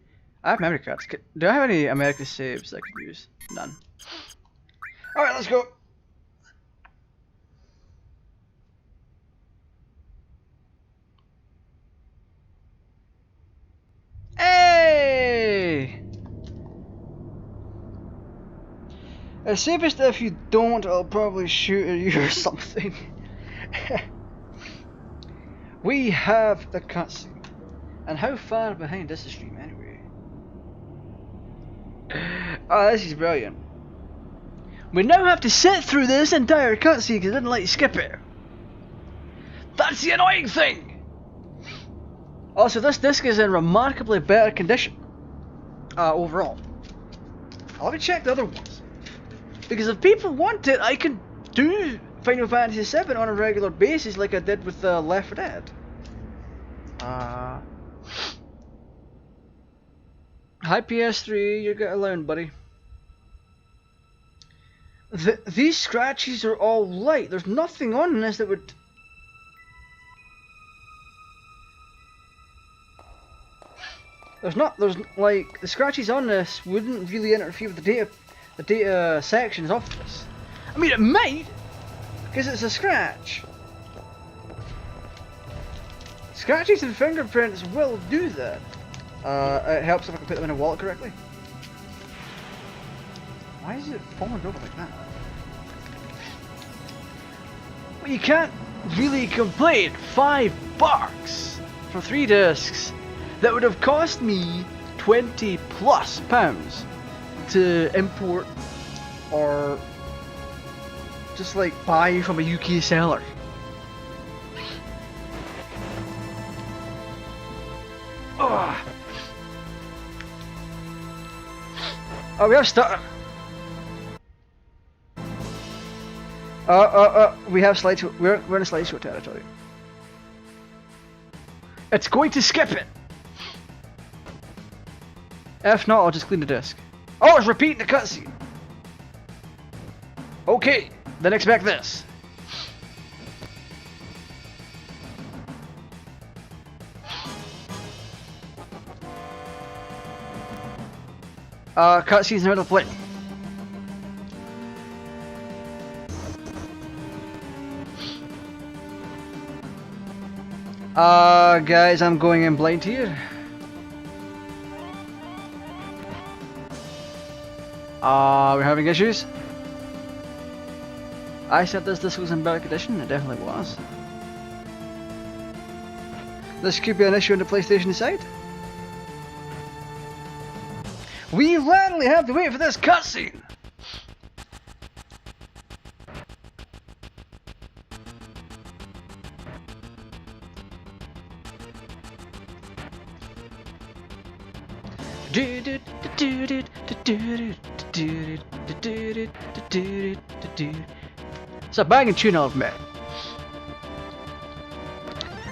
I have memory cards. Do I have any American saves that I could use? None. Alright, let's go. Hey! It's safest if you don't, I'll probably shoot at you or something. We have the cutscene. And how far behind is the stream anyway? Oh, this is brilliant. We now have to sit through this entire cutscene because I didn't let you skip it. That's the annoying thing! Also, this disc is in remarkably better condition. Overall. Let me check the other ones. Because if people want it, I can do Final Fantasy VII on a regular basis like I did with Left 4 Dead. Hi PS3, you get alone, buddy. These scratches are all light. There's nothing on this that would... There's like, the scratches on this wouldn't really interfere with the data sections of this. I mean, it might, because it's a scratch. Scratches and fingerprints will do that. It helps if I can put them in a wallet correctly. Why is it falling over like that? Well, you can't really complain. $5 for 3 discs that would have cost me £20+ to import or just like buy from a UK seller. Ugh. Oh, we have started. We have slideshow. We're in a slideshow territory. It's going to skip it. If not, I'll just clean the disc. Oh, it's repeating the cutscene. Okay, then expect this. Cutscenes in the middle of play. Guys, I'm going in blind here. We're having issues. I said this was in better condition, it definitely was. This could be an issue on the PlayStation side. We literally have to wait for this cutscene! It's a banging tune, I'll admit.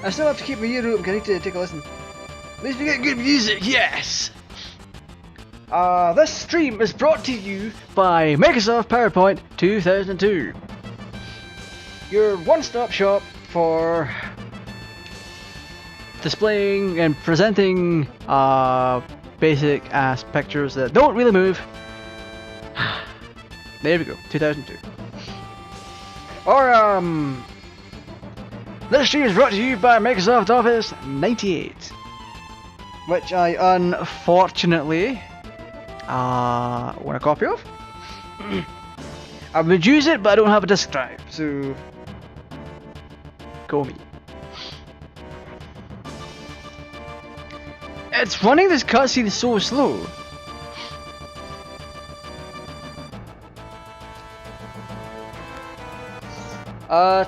I still have to keep my ear open, I need to take a listen. At least we get good music, yes! This stream is brought to you by Microsoft PowerPoint 2002. Your one-stop shop for displaying and presenting basic ass pictures that don't really move. There we go, 2002. Or this stream is brought to you by Microsoft Office 98, which I unfortunately want a copy of. I would use it, but I don't have a disk drive, so go me. It's running this cutscene so slow.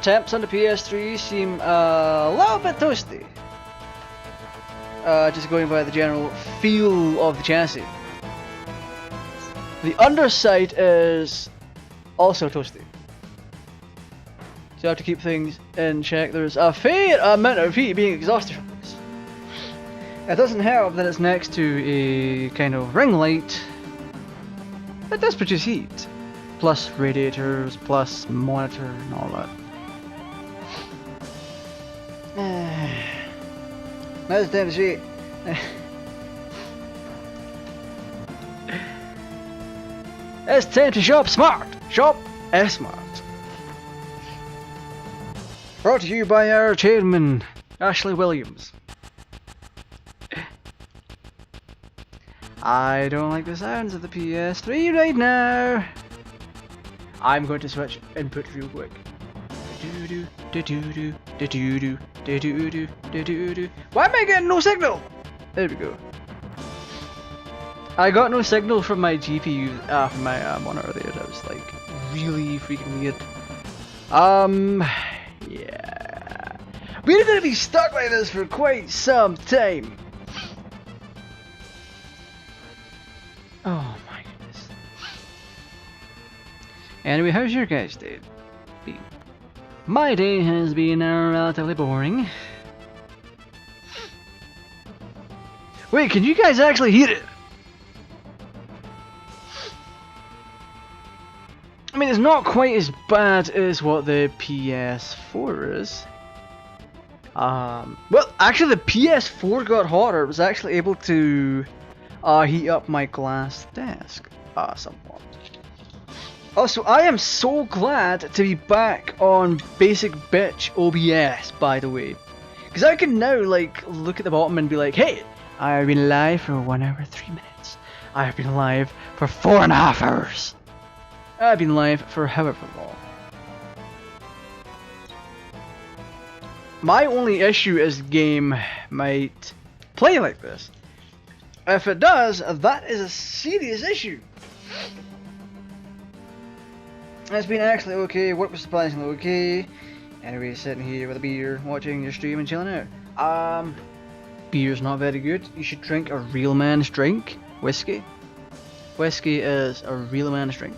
Temps on the PS3 seem a little bit toasty. Just going by the general feel of the chassis. The underside is also toasty. So you have to keep things in check. There's a fair amount of heat being exhausted from this. It doesn't help that it's next to a kind of ring light that does produce heat. Plus radiators, plus monitor and all that. Now it's time to see. It's time to shop smart. Shop smart. Brought to you by our chairman, Ashley Williams. I don't like the sounds of the PS3 right now. I'm going to switch input real quick. Why am I getting no signal? There we go. I got no signal from my GPU, from my monitor there. That was like really freaking weird. Yeah. We're gonna be stuck like this for quite some time. Oh my goodness. Anyway, how's your guys' day been? My day has been relatively boring. Wait, can you guys actually hear it? I mean, it's not quite as bad as what the PS4 is. Well, actually the PS4 got hotter. It was actually able to heat up my glass desk somewhat. Also, I am so glad to be back on basic bitch OBS, by the way. Because I can now, like, look at the bottom and be like, hey, I've been live for 1 hour 3 minutes. I've been live for 4.5 hours. I've been live for however long. My only issue is the game might play like this. If it does, that is a serious issue. It's been actually okay, work was surprisingly okay. Anyway, sitting here with a beer, watching your stream and chilling out. Beer's not very good. You should drink a real man's drink. Whiskey. Whiskey is a real man's drink.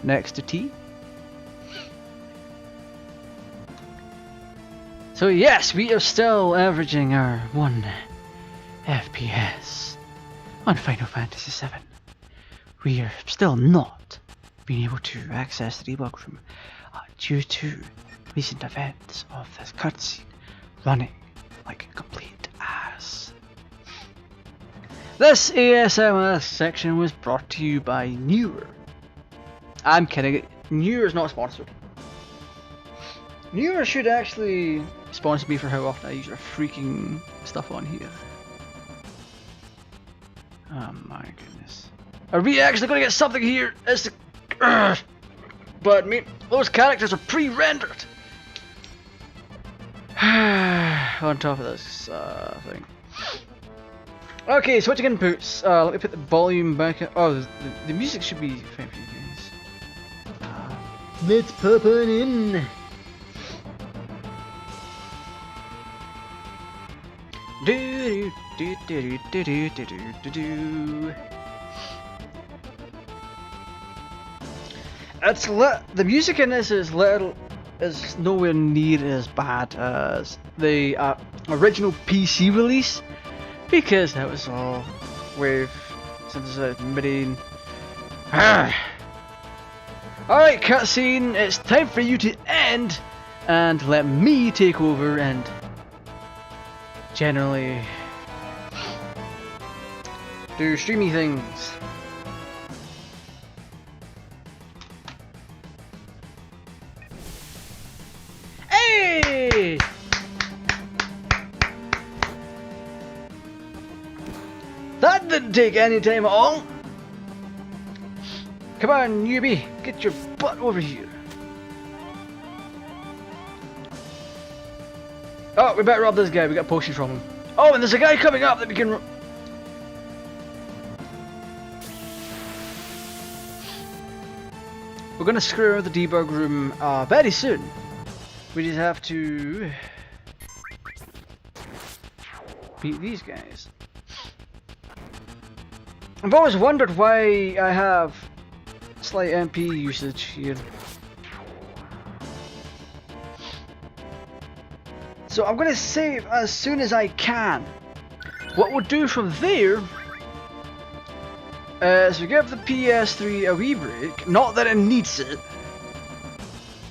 Next to tea. So yes, we are still averaging our 1 FPS on Final Fantasy VII. We are still not being able to access the debug room due to recent events of this cutscene running like a complete ass. This ASMR section was brought to you by Newer. I'm kidding, Newer is not sponsored. Newer should actually sponsor me for how often I use their freaking stuff on here. Oh my goodness. Are we actually gonna get something here? But me, Those characters are pre-rendered. On top of this thing. Okay, switching inputs. Let me put the volume back up. Oh, the music should be fine for you guys. Let's pop on in. Do do do do do do do do do. It's the music in this is nowhere near as bad as the original PC release, because that was all with synthesized MIDI. Alright, cutscene, it's time for you to end and let me take over and generally do streamy things. Hey! That didn't take any time at all. Come on, newbie, get your butt over here. Oh, we better rob this guy, we got potions from him. Oh, and there's a guy coming up that we can... We're gonna screw around the debug room very soon. We just have to beat these guys. I've always wondered why I have slight MP usage here. So I'm gonna save as soon as I can. What we'll do from there is we give the PS3 a wee break. Not that it needs it,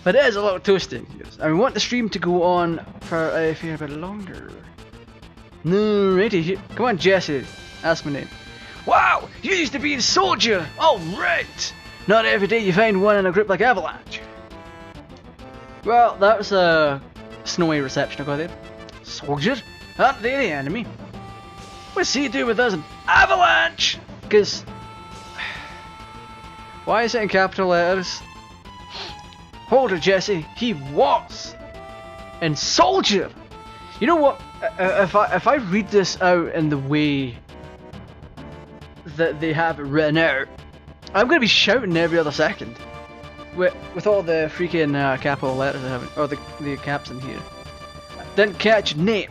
but it is a little toasty. And we want the stream to go on for a fair bit longer. Alrighty, come on Jesse, that's my name. Wow, you used to be a soldier! Alright! Not every day you find one in a group like Avalanche. Well, that was a snowy reception I got there. Soldier? Aren't they the enemy? What's he do with us in Avalanche? Because... why is it in capital letters? Hold it, Jesse. He was in soldier. You know what? If I read this out in the way that they have it written out, I'm gonna be shouting every other second with all the freaking capital letters I haven't, or the caps in here. Didn't catch your name.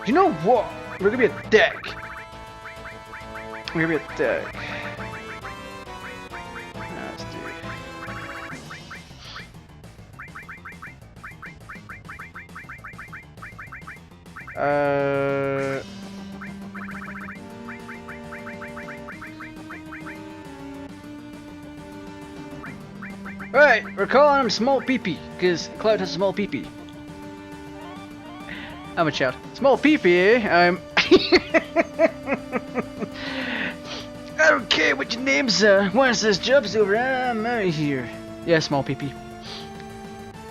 You know what? We're gonna be a dick. We're gonna be a dick. Let's do it. Right, we're calling him Small Peepee, because Cloud has a small peepee. I'm a child. Small peepee, eh? I don't care what your names are. Once this job's over, I'm out of here. Yeah, Small peepee.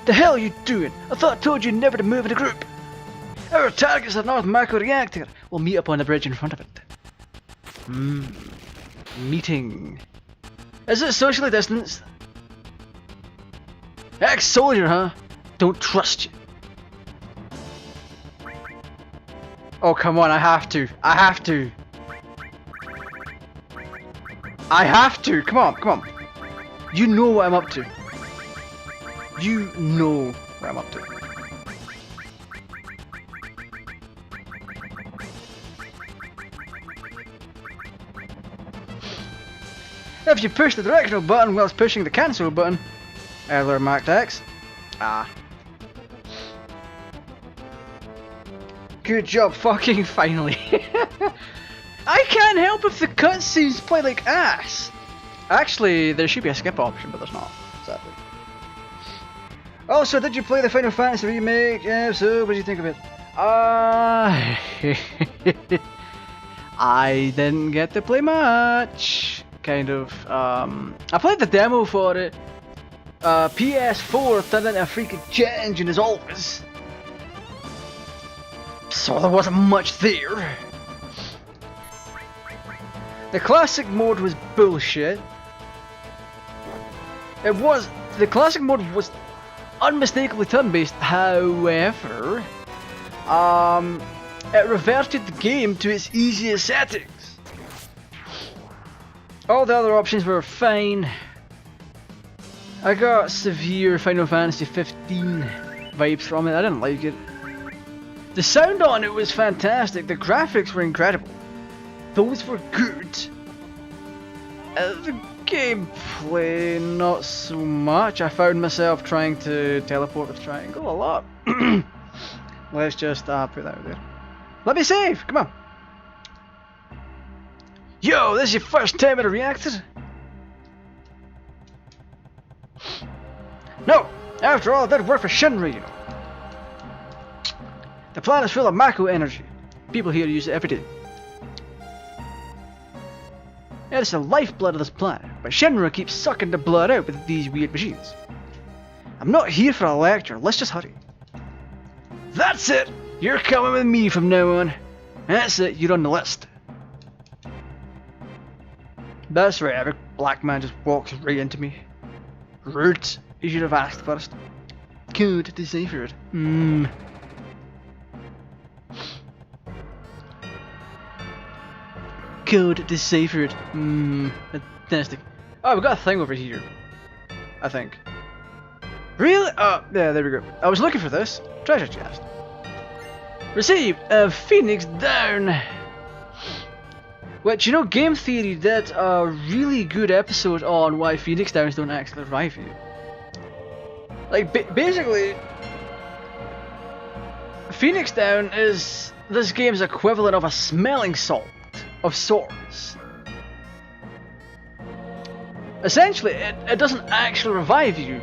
The hell are you doing? I thought I told you never to move in a group. Our target's the North Macro Reactor. We'll meet up on the bridge in front of it. Meeting. Is it socially distanced? Ex-soldier, huh? Don't trust you. Oh, come on, I have to. I have to. I have to. Come on, come on. You know what I'm up to. You know what I'm up to. If you push the directional button whilst pushing the cancel button, error marked X. Good job, fucking finally. I can't help if the cutscenes play like ass. Actually, there should be a skip option, but there's not, sadly. Also, did you play the Final Fantasy remake? Yeah, so what did you think of it? I didn't get to play much. Kind of. I played the demo for it. PS4 turned into a freaking jet engine as always. So there wasn't much there. The classic mode was bullshit. The classic mode was unmistakably turn-based, however, it reverted the game to its easiest settings. All the other options were fine. I got severe Final Fantasy 15 vibes from it. I didn't like it. The sound on it was fantastic. The graphics were incredible. Those were good. The gameplay, not so much. I found myself trying to teleport with triangle a lot. Let's just put that out there. Let me save! Come on! Yo, this is your first time at a reactor? No! After all, I did work for Shinra, you know. The planet is full of Mako energy. People here use it every day. Yeah, it's the lifeblood of this planet, but Shinra keeps sucking the blood out with these weird machines. I'm not here for a lecture, let's just hurry. That's it! You're coming with me from now on. That's it, you're on the list. That's right, every black man just walks right into me. Rude. You should have asked first. Code deciphered. Code deciphered. Fantastic. Oh, we got a thing over here. I think. Really? Oh, yeah, there we go. I was looking for this. Treasure chest. Received a Phoenix Down. Which, you know, Game Theory did a really good episode on why Phoenix Downs don't actually revive you. Like, basically, Phoenix Down is this game's equivalent of a smelling salt of sorts. Essentially, it doesn't actually revive you.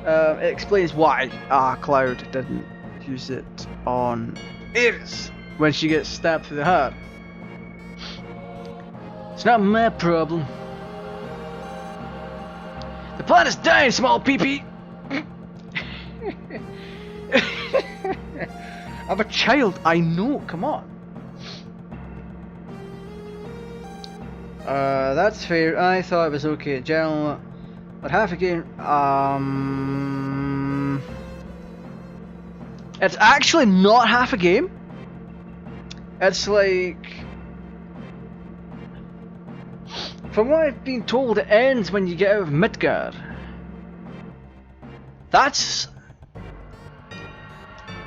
It explains why Cloud didn't use it on Ares when she gets stabbed through the heart. It's not my problem. The planet's dying, small PP. I'm a child, I know, come on. That's fair. I thought it was okay in general, but half a game, it's actually not half a game. It's like, from what I've been told, it ends when you get out of Midgard. That's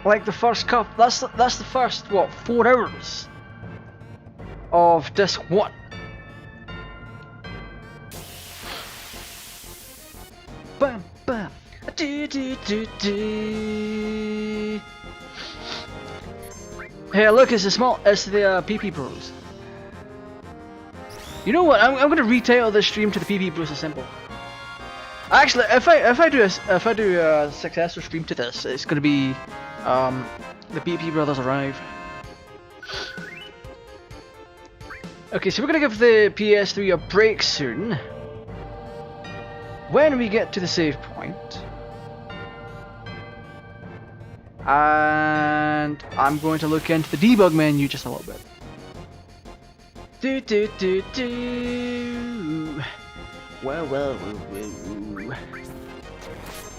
like the first cup. That's the first, what, 4 hours of disc 1. Bam bam. Hey, look, it's the PP Bros. You know what? I'm gonna retitle this stream to the PP Bros Assemble. Actually, if I do a successor stream to this, it's gonna be the PP Brothers Arrive. Okay, so we're gonna give the PS3 a break soon. When we get to the save point, and I'm going to look into the debug menu just a little bit. Well.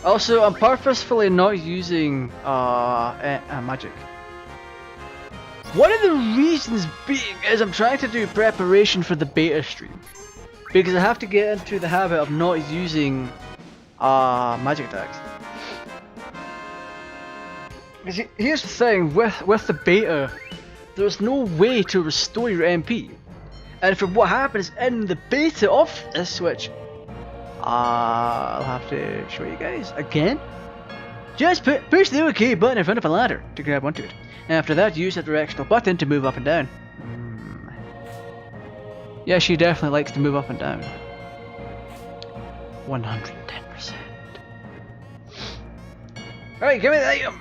Also, I'm purposefully not using magic. One of the reasons being is I'm trying to do preparation for the beta stream, because I have to get into the habit of not using magic attacks. Because here's the thing, with the beta, there's no way to restore your MP. And from what happens in the beta of this, which I'll have to show you guys again, just push the OK button in front of a ladder to grab onto it. And after that, use the directional button to move up and down. Yeah, she definitely likes to move up and down. 110%. Alright, give me the item!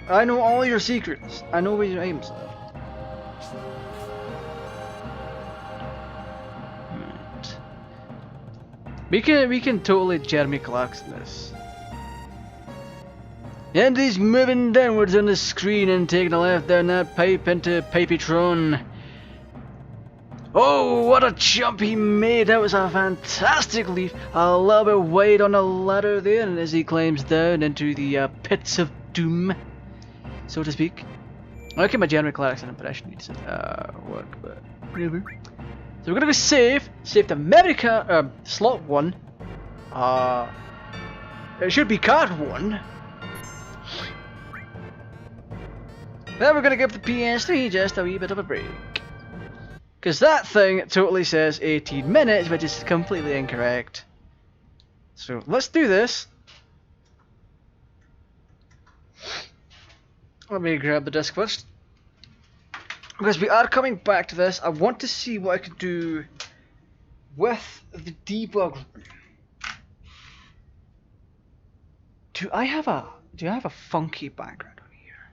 I know all your secrets. I know where your items are. Right. We can totally Jeremy Clarkson this. And he's moving downwards on the screen and taking a left down that pipe into Pipetron. Oh, what a jump he made! That was a fantastic leap. A little bit wide on the ladder there, and as he climbs down into the pits of doom, so to speak. Okay, my generic clerics and impression needs to work, but whatever. So we're gonna go save to America, slot 1. It should be card 1. Then we're gonna give the PS3 just a wee bit of a break. Because that thing totally says 18 minutes, which is completely incorrect. So let's do this. Let me grab the disc first. Because we are coming back to this, I want to see what I can do with the debug. Do I have a funky background on here?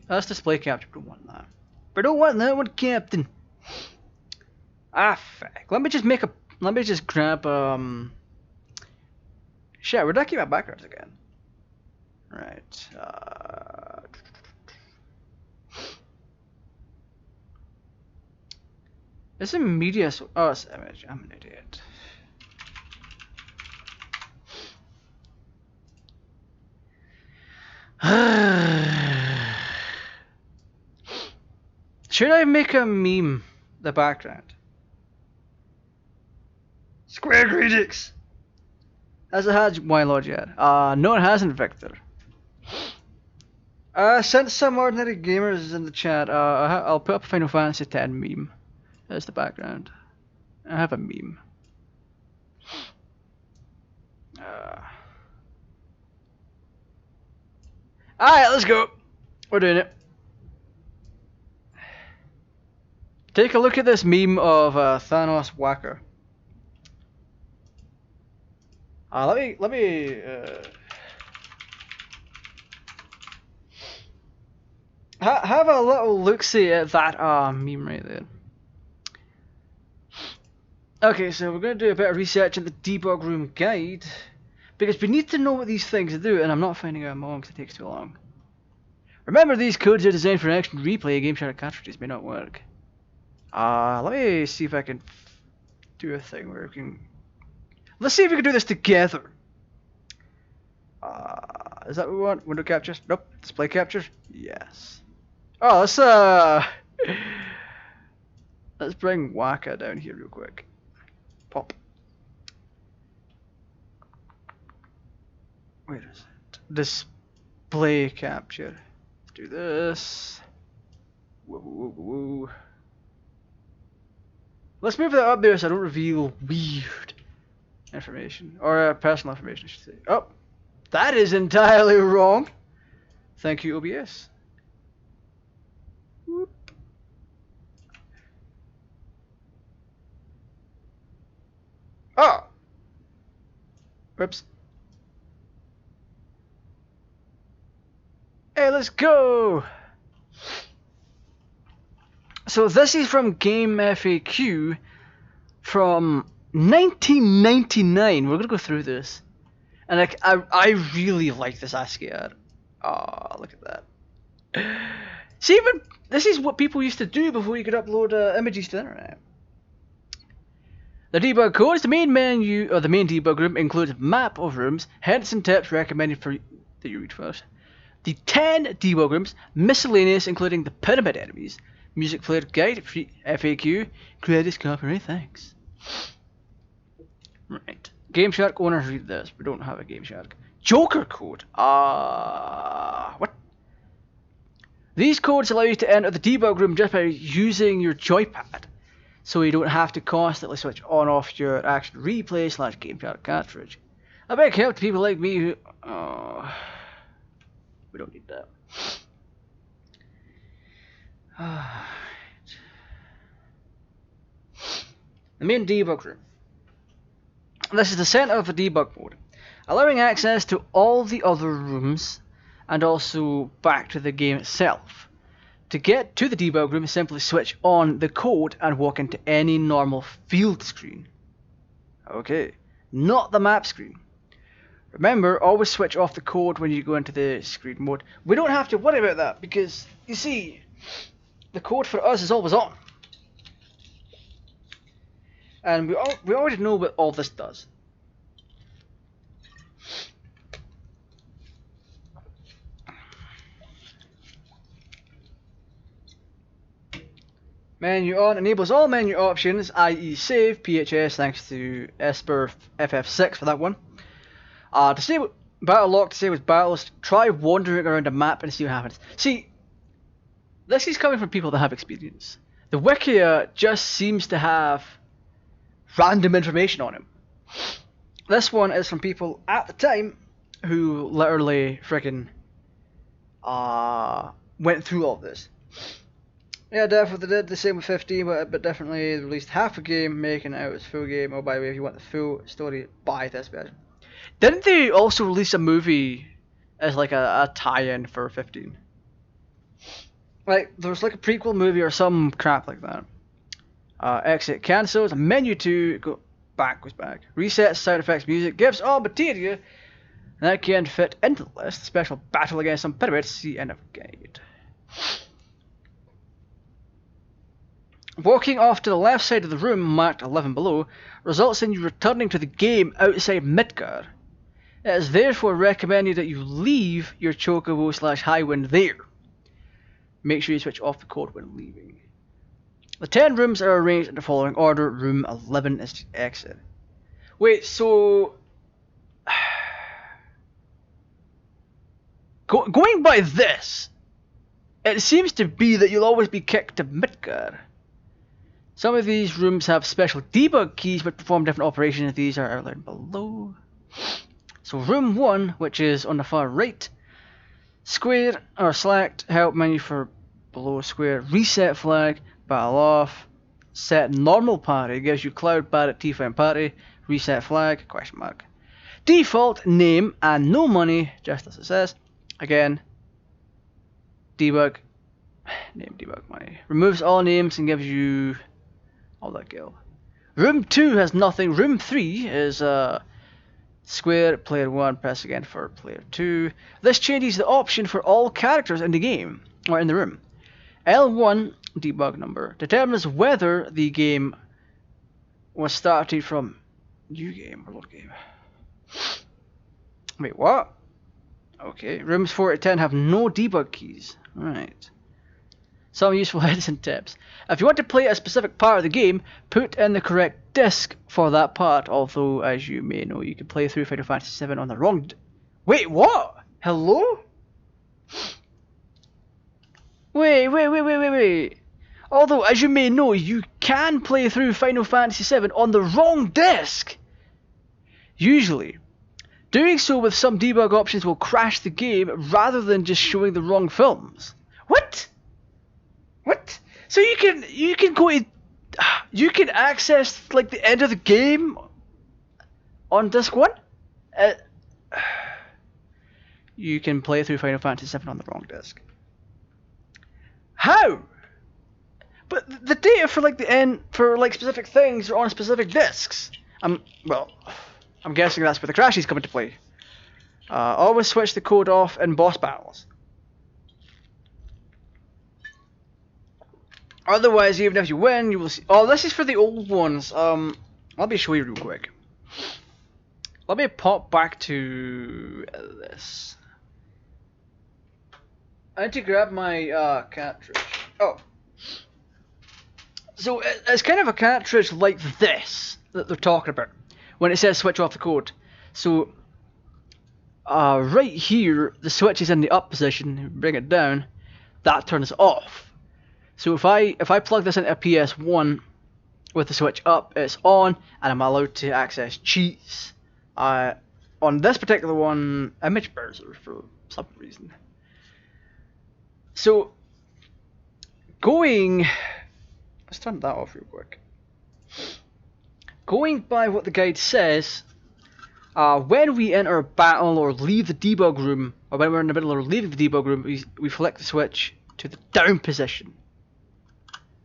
Let's display capture. We don't want that. We don't want that one, Captain. Fuck. Let me just grab shit, where did I keep my backgrounds again? Right. It's a media. Oh, it's image. I'm an idiot. Should I make a meme the background? Square Greedix! Has it had Wylord yet? No it hasn't, Victor. Since some ordinary gamers in the chat, I'll put up a Final Fantasy X meme as the background. I have a meme. Alright, let's go. We're doing it. Take a look at this meme of Thanos Whacker. Let me have a little look-see at that meme right there. Okay, so we're going to do a bit of research in the debug room guide, because we need to know what these things do, and I'm not finding out more because it takes too long. Remember, these codes are designed for action replay. GameShark cartridges may not work. Let me see if I can do a thing where we can. Let's see if we can do this together. Is that what we want? Window captures? Nope. Display capture? Yes. Oh, let's bring Waka down here real quick. Pop. Where is it? Display capture. Let's do this. Whoa, whoa, whoa, whoa. Let's move that up there so I don't reveal weird information. Or personal information, I should say. Oh, that is entirely wrong. Thank you, OBS. Whoop. Oh! Whoops. Hey, let's go! So this is from Game FAQ from 1999. We're gonna go through this, and I really like this ASCII art. Oh, look at that! See, even this is what people used to do before you could upload images to the internet. The debug code is the main menu, or the main debug room includes a map of rooms, hints and tips recommended for that you read first. The 10 debug rooms, miscellaneous, including the pyramid enemies. Music player guide, free FAQ, credits, copyright, thanks. Right. GameShark owners read this. We don't have a GameShark. Joker code. What? These codes allow you to enter the debug room just by using your joypad, so you don't have to constantly switch on off your action replay / GameShark cartridge. A big help to people like me who. We don't need that. The main debug room. This is the center of the debug mode, allowing access to all the other rooms and also back to the game itself. To get to the debug room, simply switch on the code and walk into any normal field screen. Okay, not the map screen. Remember, always switch off the code when you go into the screen mode. We don't have to worry about that because, you see, the code for us is always on. And we already know what all this does. Menu on enables all menu options, i.e. save, PHS, thanks to Esper FF6 for that one. Disable battle lock, disable battles, try wandering around a map and see what happens. See, this is coming from people that have experience. The Wikia just seems to have random information on him. This one is from people at the time who literally freaking went through all this. Yeah, definitely did the same with 15, but definitely released half a game, making it out as full game. Oh, by the way, if you want the full story, buy this version. Didn't they also release a movie as like a tie-in for 15? Like, there was like a prequel movie or some crap like that. Exit cancels, menu 2, go back, goes back. Reset, sound effects, music, gives all materia that can fit into the list. Special battle against some pyramids, see end of guide. Walking off to the left side of the room, marked 11 below, results in you returning to the game outside Midgar. It is therefore recommended that you leave your Chocobo / Highwind there. Make sure you switch off the code when leaving. The 10 rooms are arranged in the following order. Room 11 is the exit. Wait, so... going by this, it seems to be that you'll always be kicked to Midgar. Some of these rooms have special debug keys which perform different operations. These are outlined below. So room 1, which is on the far right, square or select help menu for below square, reset flag, battle off, set normal party, gives you Cloud, Barret, T-Fine party, reset flag, question mark. Default, name, and no money, just as it says. Again, debug, name, debug, money. Removes all names and gives you all that gil. Room 2 has nothing. Room 3 is square, player 1, press again for player 2. This changes the option for all characters in the game, or in the room. L1, debug number, determines whether the game was started from new game or load game. Wait, what? Okay, rooms 4 to 10 have no debug keys. Right. Some useful hints and tips. If you want to play a specific part of the game, put in the correct disc for that part. Although, as you may know, you can play through Final Fantasy VII on the wrong... Wait, what? Hello? Wait. Although, as you may know, you can play through Final Fantasy VII on the wrong disc. Usually. Doing so with some debug options will crash the game rather than just showing the wrong films. What? What? So you can go to, you can access like the end of the game on disc 1? You can play through Final Fantasy VII on the wrong disc. How? But the data for like the end for like specific things are on specific discs. Well, I'm guessing that's where the crashes come into play. Always switch the code off in boss battles. Otherwise, even if you win, you will see... Oh, this is for the old ones. Let me show you real quick. Let me pop back to this. I need to grab my cartridge. Oh. So, it's kind of a cartridge like this that they're talking about when it says switch off the code. So, right here, the switch is in the up position. Bring it down. That turns off. So if I plug this into a PS1 with the switch up, it's on, and I'm allowed to access cheats. On this particular one, image browser for some reason. So let's turn that off real quick. Going by what the guide says, when we enter a battle or leave the debug room, or when we're in the middle of leaving the debug room, we flick the switch to the down position,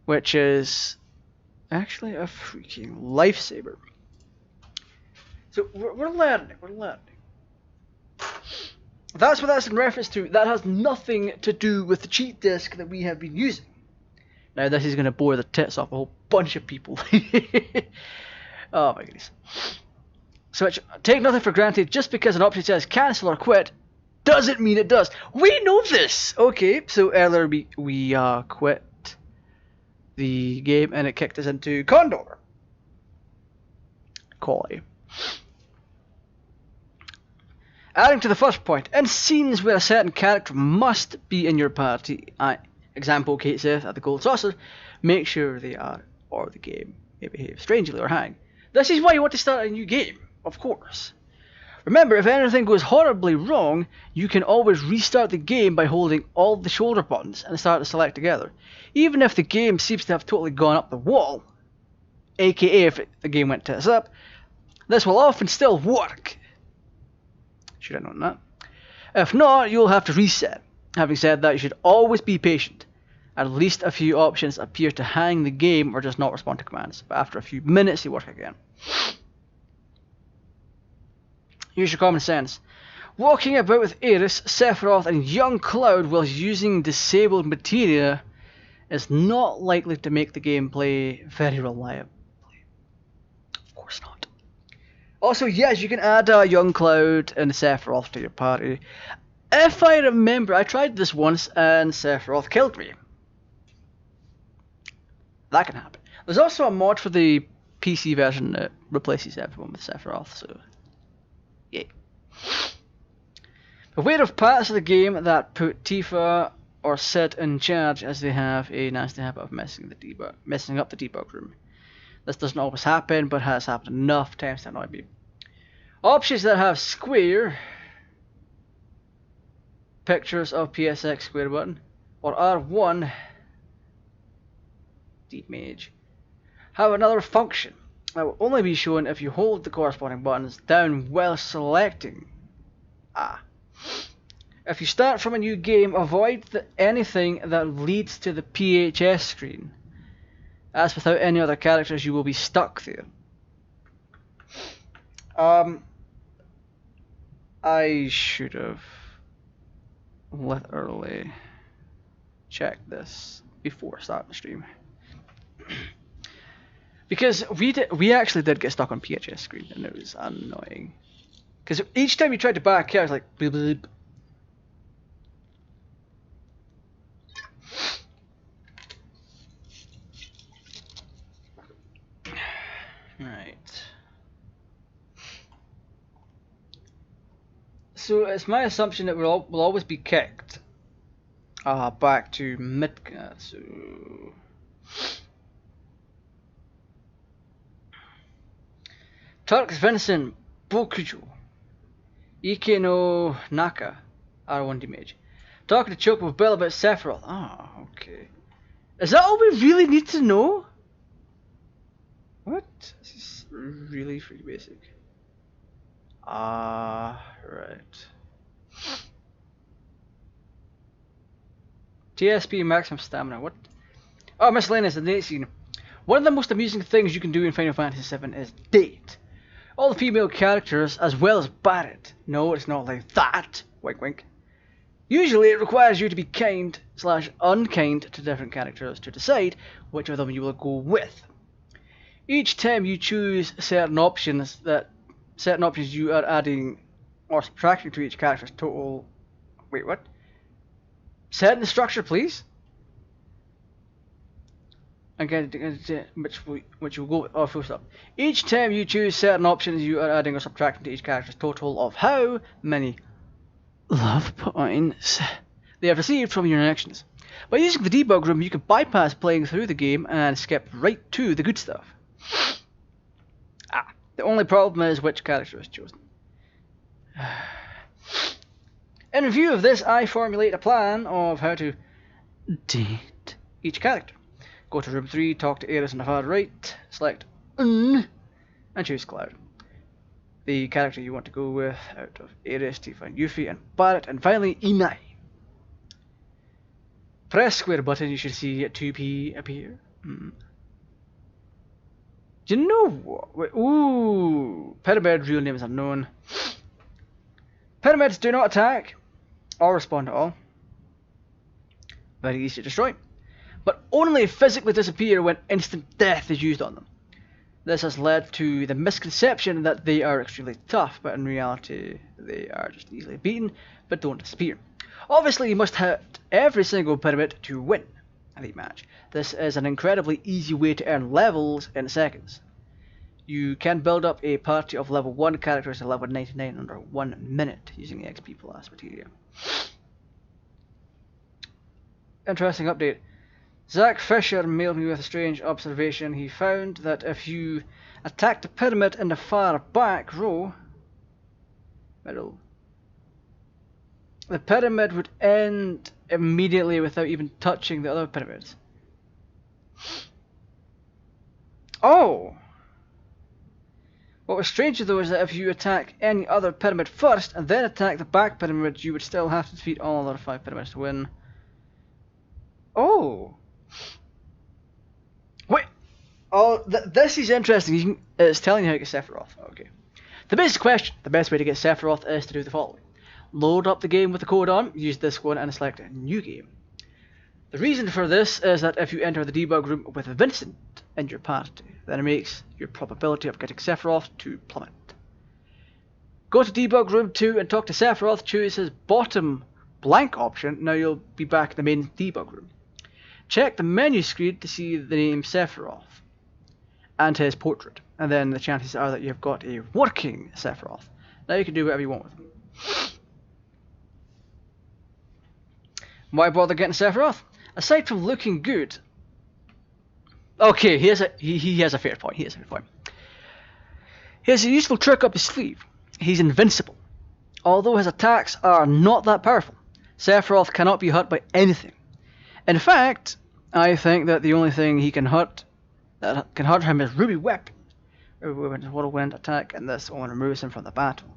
which is actually a freaking lifesaver. So we're learning. That's what that's in reference to. That has nothing to do with the cheat disk that we have been using. Now this is going to bore the tits off a whole bunch of people. Oh my goodness. So take nothing for granted. Just because an option says cancel or quit doesn't mean it does. We know this! Okay, so earlier we quit the game and it kicked us into Condor. Quality. Adding to the first point, in scenes where a certain character must be in your party, example Kate Seth at the Gold Saucer, make sure they are, or the game may behave strangely or hang. This is why you want to start a new game, of course. Remember, if anything goes horribly wrong, you can always restart the game by holding all the shoulder buttons and start to select together. Even if the game seems to have totally gone up the wall, aka if the game went tits up, this will often still work. Should have known that. If not, you'll have to reset. Having said that, you should always be patient. At least a few options appear to hang the game or just not respond to commands, but after a few minutes they work again. Use your common sense. Walking about with Ares, Sephiroth and young Cloud whilst using disabled materia is not likely to make the gameplay very reliable. Of course not. Also, yes, you can add young Cloud and Sephiroth to your party. If I remember, I tried this once and Sephiroth killed me. That can happen. There's also a mod for the PC version that replaces everyone with Sephiroth, so yay. Beware of parts of the game that put Tifa or Sid in charge, as they have a nasty habit of messing up the debug room. This doesn't always happen, but has happened enough times to annoy me. Options that have square pictures of PSX square button or R1 deep mage have another function that will only be shown if you hold the corresponding buttons down while selecting. If you start from a new game, avoid anything that leads to the PHS screen, as without any other characters you will be stuck there. I should have literally checked this before starting the stream. Because we actually did get stuck on PHS screen and it was annoying. Because each time you tried to back out, I was like bleep, bleep. Right. So it's my assumption that we'll always be kicked back to Midgar. So Turks Vincent Bokujo Ike no Naka R1 damage. Talking to Choco Bill about Sephiroth. Ah, okay. Is that all we really need to know? What? This is really pretty basic. Right. TSP maximum stamina. What? Oh, miscellaneous, the date scene. One of the most amusing things you can do in Final Fantasy VII is date. All the female characters as well as Barret. No, it's not like that. Wink wink. Usually it requires you to be kind / unkind to different characters to decide which of them you will go with. Each time you choose certain options you are adding or subtracting to each character's total. Wait, what? Set the structure, please. Again, which will go with. Oh, full stop. Each time you choose certain options, you are adding or subtracting to each character's total of how many love points they have received from your actions. By using the debug room, you can bypass playing through the game and skip right to the good stuff. The only problem is which character is chosen. In view of this, I formulate a plan of how to date each character. Go to room 3, talk to Ares on the far right, select and choose Cloud. The character you want to go with out of Ares, Tifa, and Yuffie, and Barret, and finally Inai. Press square button, you should see 2P appear. Do you know what? Ooh, Pyramid real name is unknown. Pyramids do not attack. or respond at all. Very easy to destroy, but only physically disappear when instant death is used on them. This has led to the misconception that they are extremely tough, but in reality they are just easily beaten, but don't disappear. Obviously you must hit every single pyramid to win an elite match. This is an incredibly easy way to earn levels in seconds. You can build up a party of level 1 characters to level 99 under 1 minute using the XP plus materia. Interesting update. Zach Fisher mailed me with a strange observation. He found that if you attacked a pyramid in the far back row, middle, the pyramid would end immediately without even touching the other pyramids. Oh! What was stranger though is that if you attack any other pyramid first and then attack the back pyramid, you would still have to defeat all other 5 pyramids to win. Oh! Wait! Oh, this is interesting. It's telling you how to get Sephiroth. Okay. The basic question, the best way to get Sephiroth is to do the following. Load up the game with the code on, use this one and select a new game. The reason for this is that if you enter the debug room with Vincent in your party, then it makes your probability of getting Sephiroth to plummet. Go to debug room 2 and talk to Sephiroth, choose his bottom blank option, now you'll be back in the main debug room. Check the menu screen to see the name Sephiroth and his portrait, and then the chances are that you've got a working Sephiroth. Now you can do whatever you want with him. Why bother getting Sephiroth? Aside from looking good, okay, he has a fair point. He has a useful trick up his sleeve. He's invincible. Although his attacks are not that powerful, Sephiroth cannot be hurt by anything. In fact, I think that the only thing he can hurt that can hurt him is Ruby Weapon. Ruby Weapon's whirlwind attack, and this one removes him from the battle.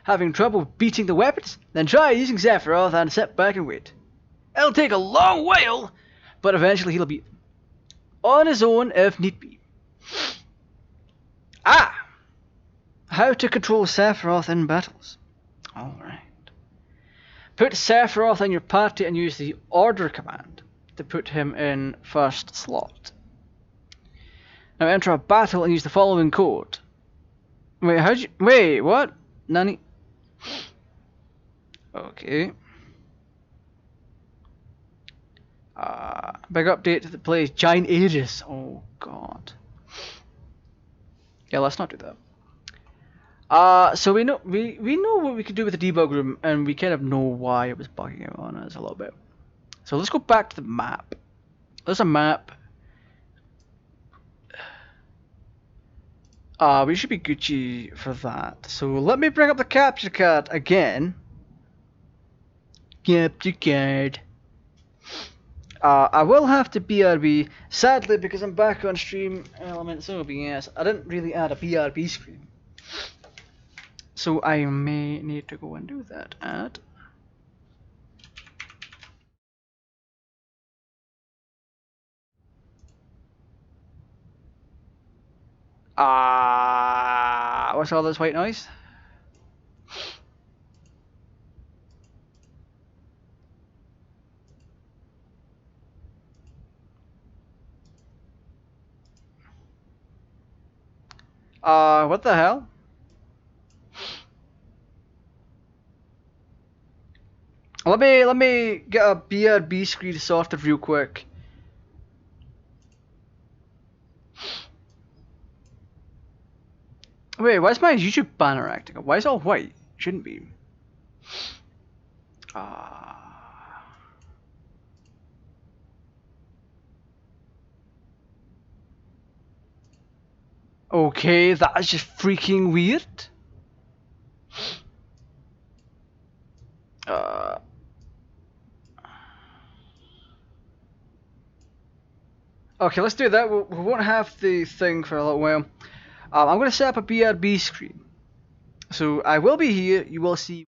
Having trouble beating the weapons? Then try using Sephiroth and sit back and wait. It'll take a long while, but eventually he'll beat them. On his own if need be. Ah! How to control Sephiroth in battles. Alright. Put Sephiroth in your party and use the order command to put him in first slot. Now enter a battle and use the following code. Wait, what? Nani? Okay. Big update to the plays Giant Aegis. Oh god. Yeah, let's not do that. So we know what we could do with the debug room, and we kind of know why it was bugging out on us a little bit. So let's go back to the map. There's a map. We should be Gucci for that. So let me bring up the capture card again. Capture card. I will have to BRB, sadly, because I'm back on stream elements OBS. I didn't really add a BRB screen. So I may need to go and do that. Add. What's all this white noise? What the hell? Let me get a BRB screen sorted real quick. Wait, why is my YouTube banner acting up? Why is it all white? Shouldn't be. Okay, that is just freaking weird. Okay, let's do that. We won't have the thing for a little while. I'm going to set up a BRB screen. So I will be here. You will see.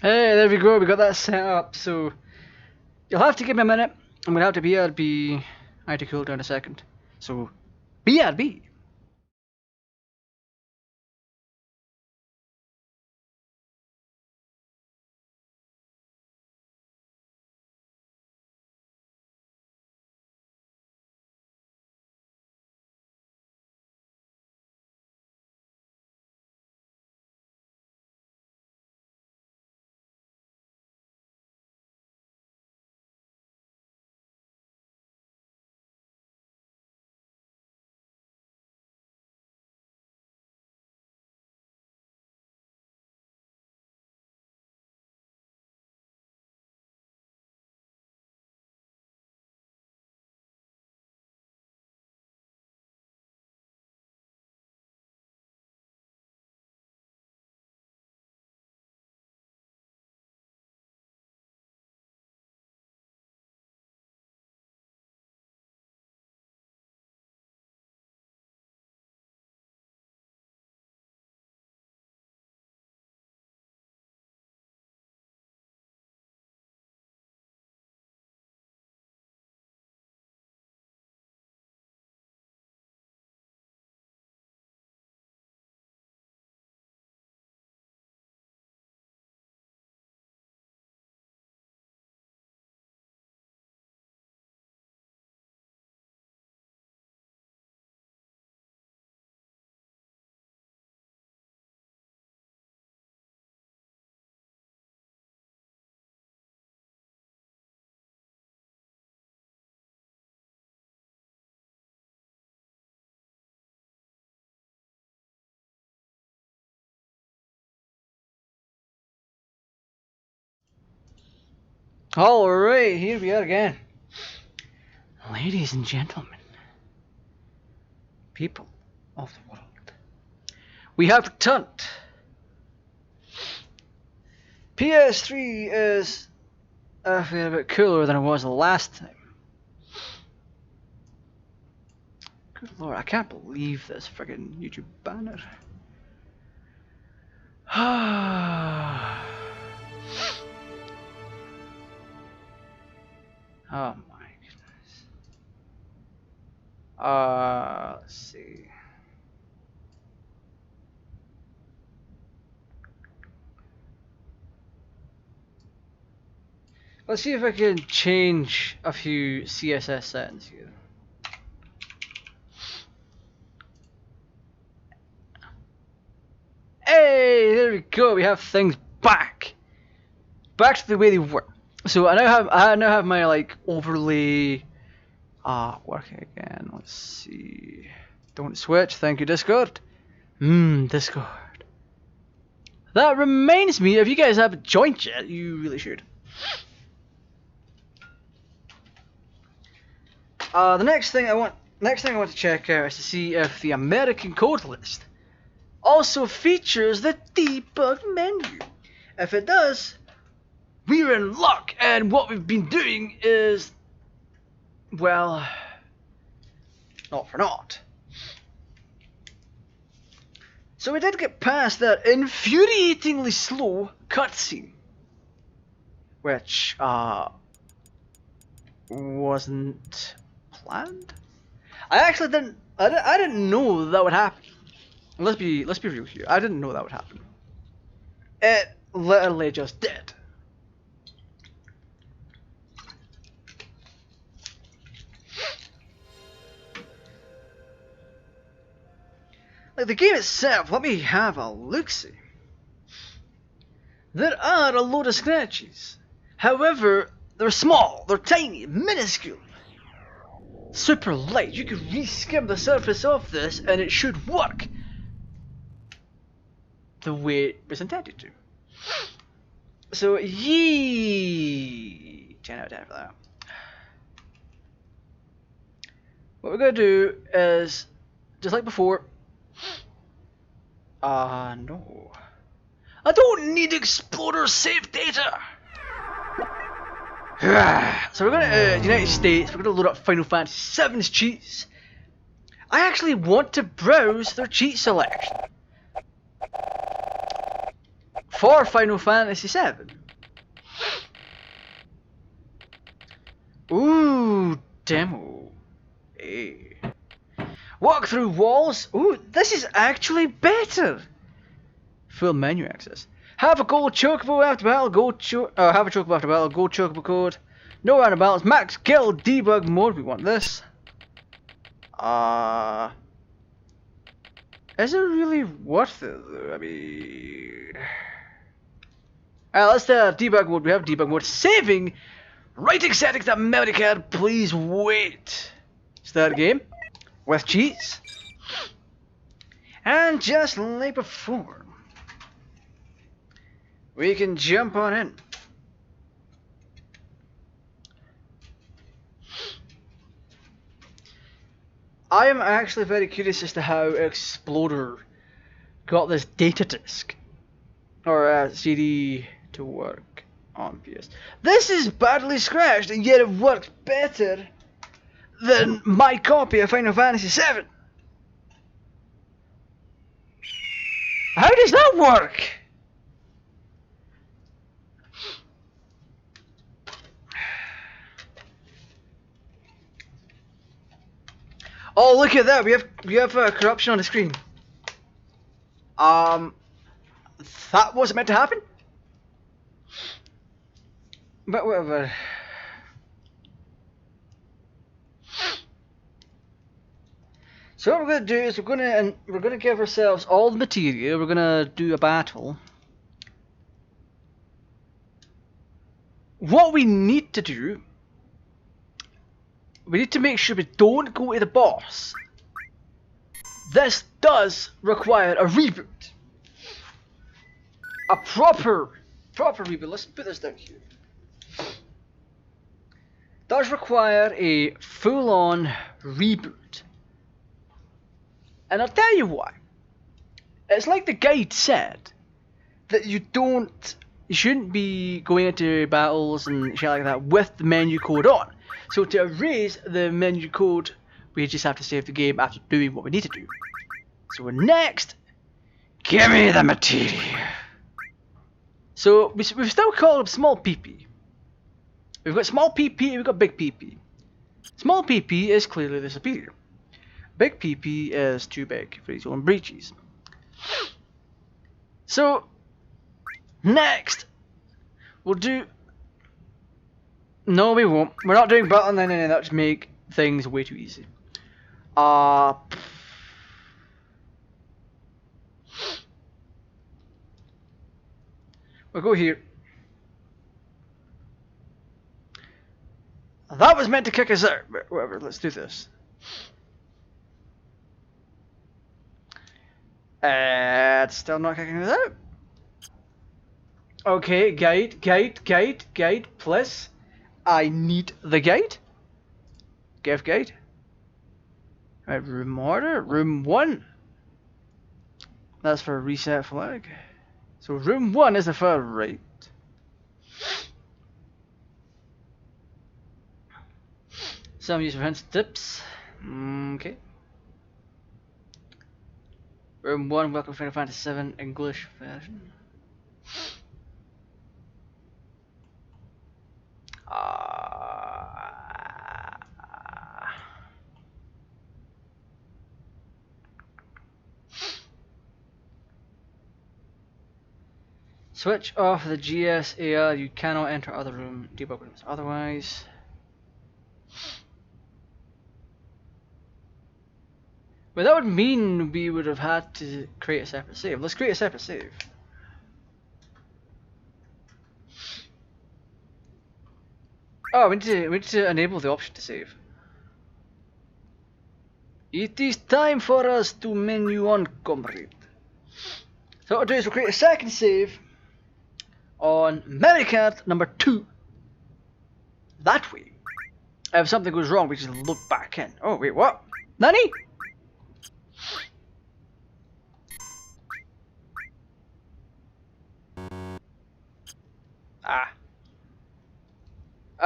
Hey, there we go. We got that set up. So you'll have to give me a minute. I'm gonna have to BRB. I had to cool down a second. So BRB. Alright, here we are again. Ladies and gentlemen, people of the world, we have returned. PS3 is a fair bit cooler than it was the last time. Good lord, I can't believe this friggin' YouTube banner. Oh my goodness. Let's see. Let's see if I can change a few CSS settings here. Hey, there we go. We have things back to the way they were. So I now have my like overlay working again. Let's see. Don't switch. Thank you, Discord. Discord. That reminds me, if you guys haven't joined yet, you really should. The next thing I want to check out is to see if the American code list also features the debug menu. If it does, we're in luck, and what we've been doing is, well, not for naught. So we did get past that infuriatingly slow cutscene, which wasn't planned. I didn't know that would happen. Let's be real here. I didn't know that would happen. It literally just did. Like the game itself, let me have a look-see. There are a load of scratches. However, they're small, they're tiny, minuscule. Super light. You can re-skim the surface of this and it should work the way it was intended to. So, yee! 10 out of 10 for that. What we're going to do is, just like before, no. I don't need Explorer save data! So we're going to United States, we're going to load up Final Fantasy VII's cheats. I actually want to browse their cheat selection. for Final Fantasy VII. Ooh, demo. Hey. Walk through walls. Ooh, this is actually better. Full menu access. Have a gold chocobo after battle. Have a chocobo after battle. Gold chocobo code. No random battles. Max kill debug mode. We want this. Is it really worth it? I mean, alright, let's debug mode. We have debug mode. Saving. Writing settings that memory card. Please wait. Start game with cheese. And just like before, we can jump on in. I am actually very curious as to how Explorer got this data disk or CD to work on PS. This is badly scratched, and yet it works better than my copy of Final Fantasy VII. How does that work? Oh, look at that! We have corruption on the screen. That wasn't meant to happen. But whatever. So what we're gonna do is we're gonna give ourselves all the material. We're gonna do a battle. What we need to do, we need to make sure we don't go to the boss. This does require a reboot. A proper reboot. Let's put this down here. Does require a full-on reboot. And I'll tell you why. It's like the guide said, that you shouldn't be going into battles and shit like that with the menu code on. So to erase the menu code, we just have to save the game after doing what we need to do. So next, give me the material. So we've still called them small PP. We've got small PP and we've got big PP. Small PP is clearly the superior. Big PP is too big for his own breeches. So next, we'll do. No, we won't. We're not doing battle 999. That would make things way too easy. We'll go here. That was meant to kick us out, but whatever, let's do this. It's still not kicking us out. Okay, guide, please. I need the guide. Give guide. Right, room order, room 1. That's for reset flag. So room 1 is the far right. Some user friends tips. Okay. Room 1, welcome to Final Fantasy VII English version. Switch off the GSAR. You cannot enter other room debug rooms otherwise. Well, that would mean we would have had to create a separate save. Let's create a separate save. Oh, we need to enable the option to save. It is time for us to menu on, comrade. So what we'll do is we'll create a second save on memory card number 2. That way, if something goes wrong, we just look back in. Oh wait, what? Nani?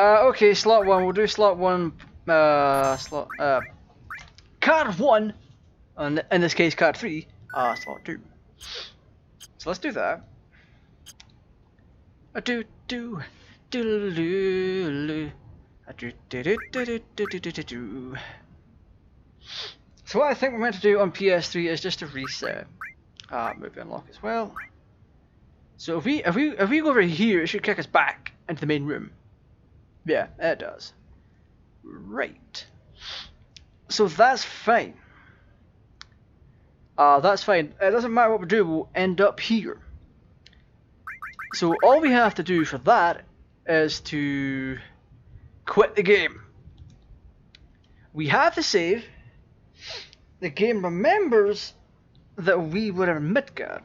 Okay, slot 1. We'll do slot 1. Card 1. And in this case, card 3. Slot 2. So let's do that. A do do do do a do do do do do do do do. So what I think we're meant to do on PS3 is just to reset. Movie unlock as well. So if we go over here, it should kick us back into the main room. Yeah, it does. Right. So that's fine. That's fine. It doesn't matter what we do, we'll end up here. So all we have to do for that is to quit the game. We have to save. The game remembers that we were in Midgard.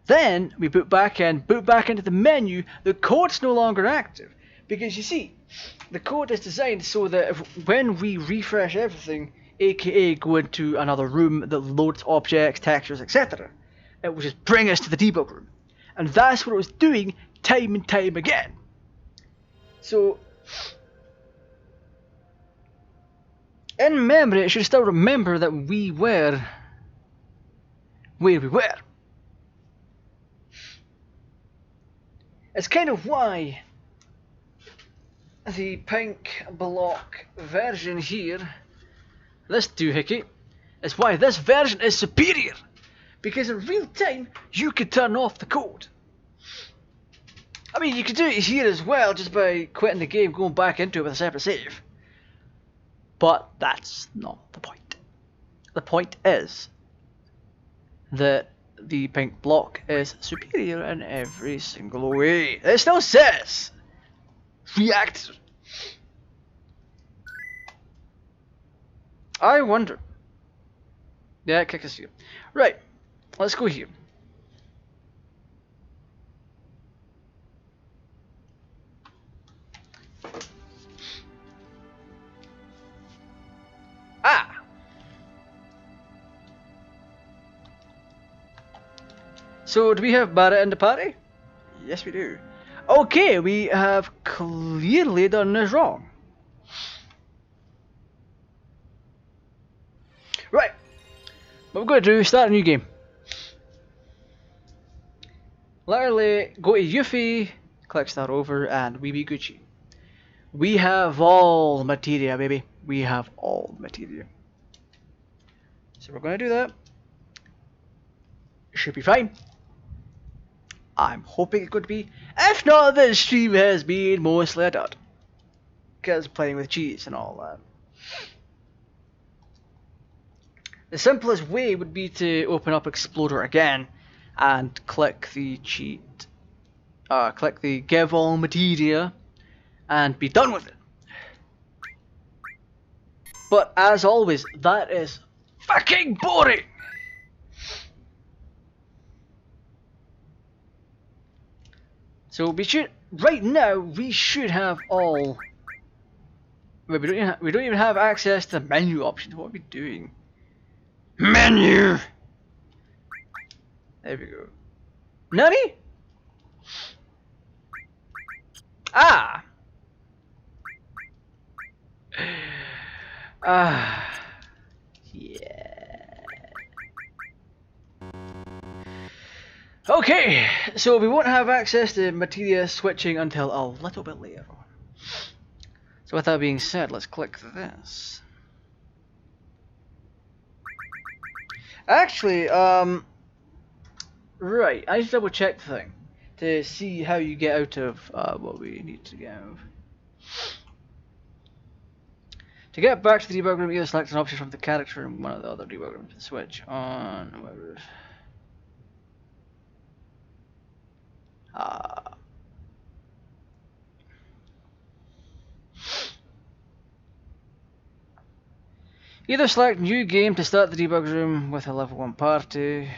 Then we boot back into the menu. The code's no longer active. Because you see, the code is designed so that when we refresh everything, aka go into another room that loads objects, textures, etc., it will just bring us to the debug room. And that's what it was doing time and time again. So, in memory, it should still remember that we were where we were. It's kind of why the pink block version here, this doohickey, is why this version is superior. Because in real time, you could turn off the code. I mean, you could do it here as well, just by quitting the game, going back into it with a separate save. But that's not the point. The point is that the pink block is superior in every single way. It still says react. I wonder. Yeah, kick us here. Right, let's go here. Ah! So, do we have Barrett in the party? Yes, we do. Okay, we have clearly done this wrong. Right. What we're going to do is start a new game. Literally, go to Yuffie, click start over, and we be Gucci. We have all the materia, baby. We have all the materia. So we're going to do that. Should be fine. I'm hoping it's going to be. If not, this stream has been mostly a dud. Because playing with cheese and all that. The simplest way would be to open up Explorer again and click the cheat. Click the give all materia and be done with it. But as always, that is fucking boring! So we should, right now, we should have all. Wait, we don't even have access to the menu options. What are we doing? Menu. There we go. Nutty? Ah. Yeah. Okay, so we won't have access to materia switching until a little bit later on. So with that being said, let's click this. Actually, right, I need to double check the thing to see how you get out of what we need to get out of. To get back to the debug room, either select an option from the character in one of the other debug rooms and switch on whatever. Either select new game to start the debug room with a level 1 party,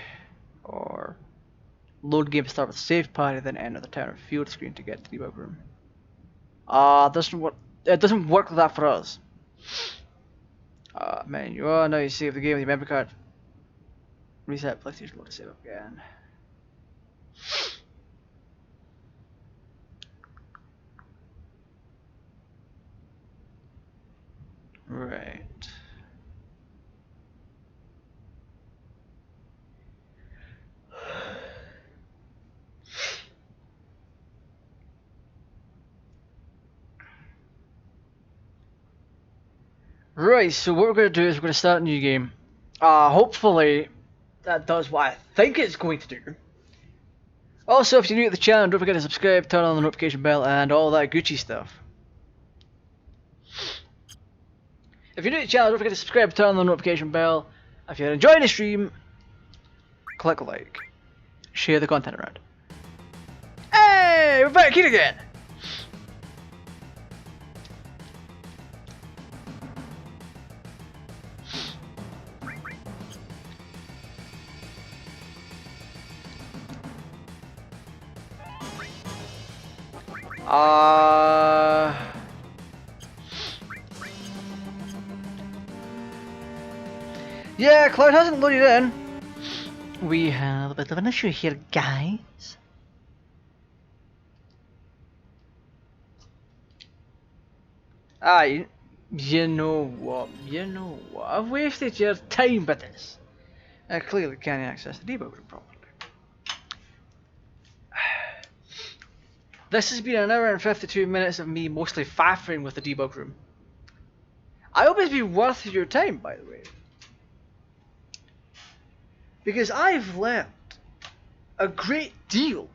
or load game to start with a saved party, then enter the turn field screen to get to the debug room. Doesn't work. It doesn't work like that for us. Menu. Oh, now you save the game with your memory card. Reset PlayStation load to save again. Right. Right, so what we're going to do is we're going to start a new game. Hopefully that does what I think it's going to do. Also, if you're new to the channel, don't forget to subscribe, turn on the notification bell, and all that Gucci stuff. If you're new to the channel, don't forget to subscribe, turn on the notification bell. If you're enjoying the stream, click like. Share the content around. Hey, we're back here again! Yeah, Cloud hasn't loaded in. We have a bit of an issue here, guys. You know what? I've wasted your time with this. I clearly can't access the debugger properly. This has been an hour and 52 minutes of me mostly faffing with the debug room. I hope it's been worth your time, by the way. Because I've learned a great deal.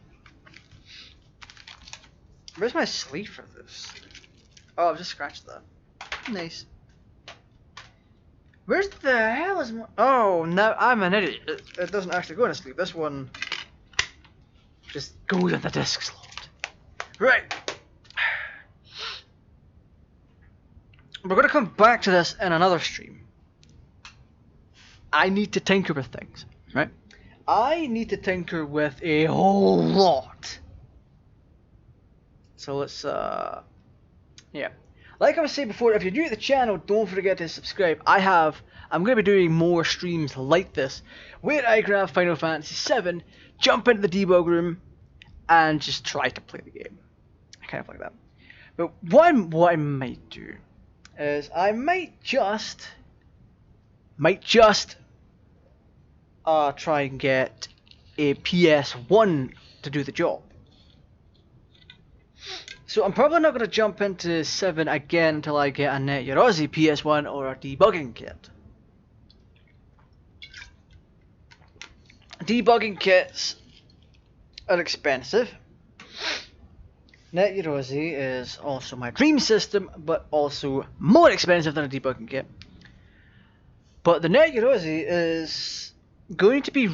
Where's my sleeve for this? Oh, I've just scratched that. Nice. Where's the hell is my... Oh, no, I'm an idiot. It doesn't actually go in a sleeve. This one just goes in the disk slot. Right. We're going to come back to this in another stream. I need to tinker with things, right? I need to tinker with a whole lot. So let's, yeah. Like I was saying before, if you're new to the channel, don't forget to subscribe. I'm going to be doing more streams like this, where I grab Final Fantasy VII, jump into the debug room, and just try to play the game. Kind of like that. But what I might do is I might just try and get a PS1 to do the job. So I'm probably not going to jump into 7 again until I get a NetYarazi PS1 or a debugging kit. Debugging kits are expensive. NetYarazi is also my dream system, but also more expensive than a debugging kit. But the NetYarazi is going to be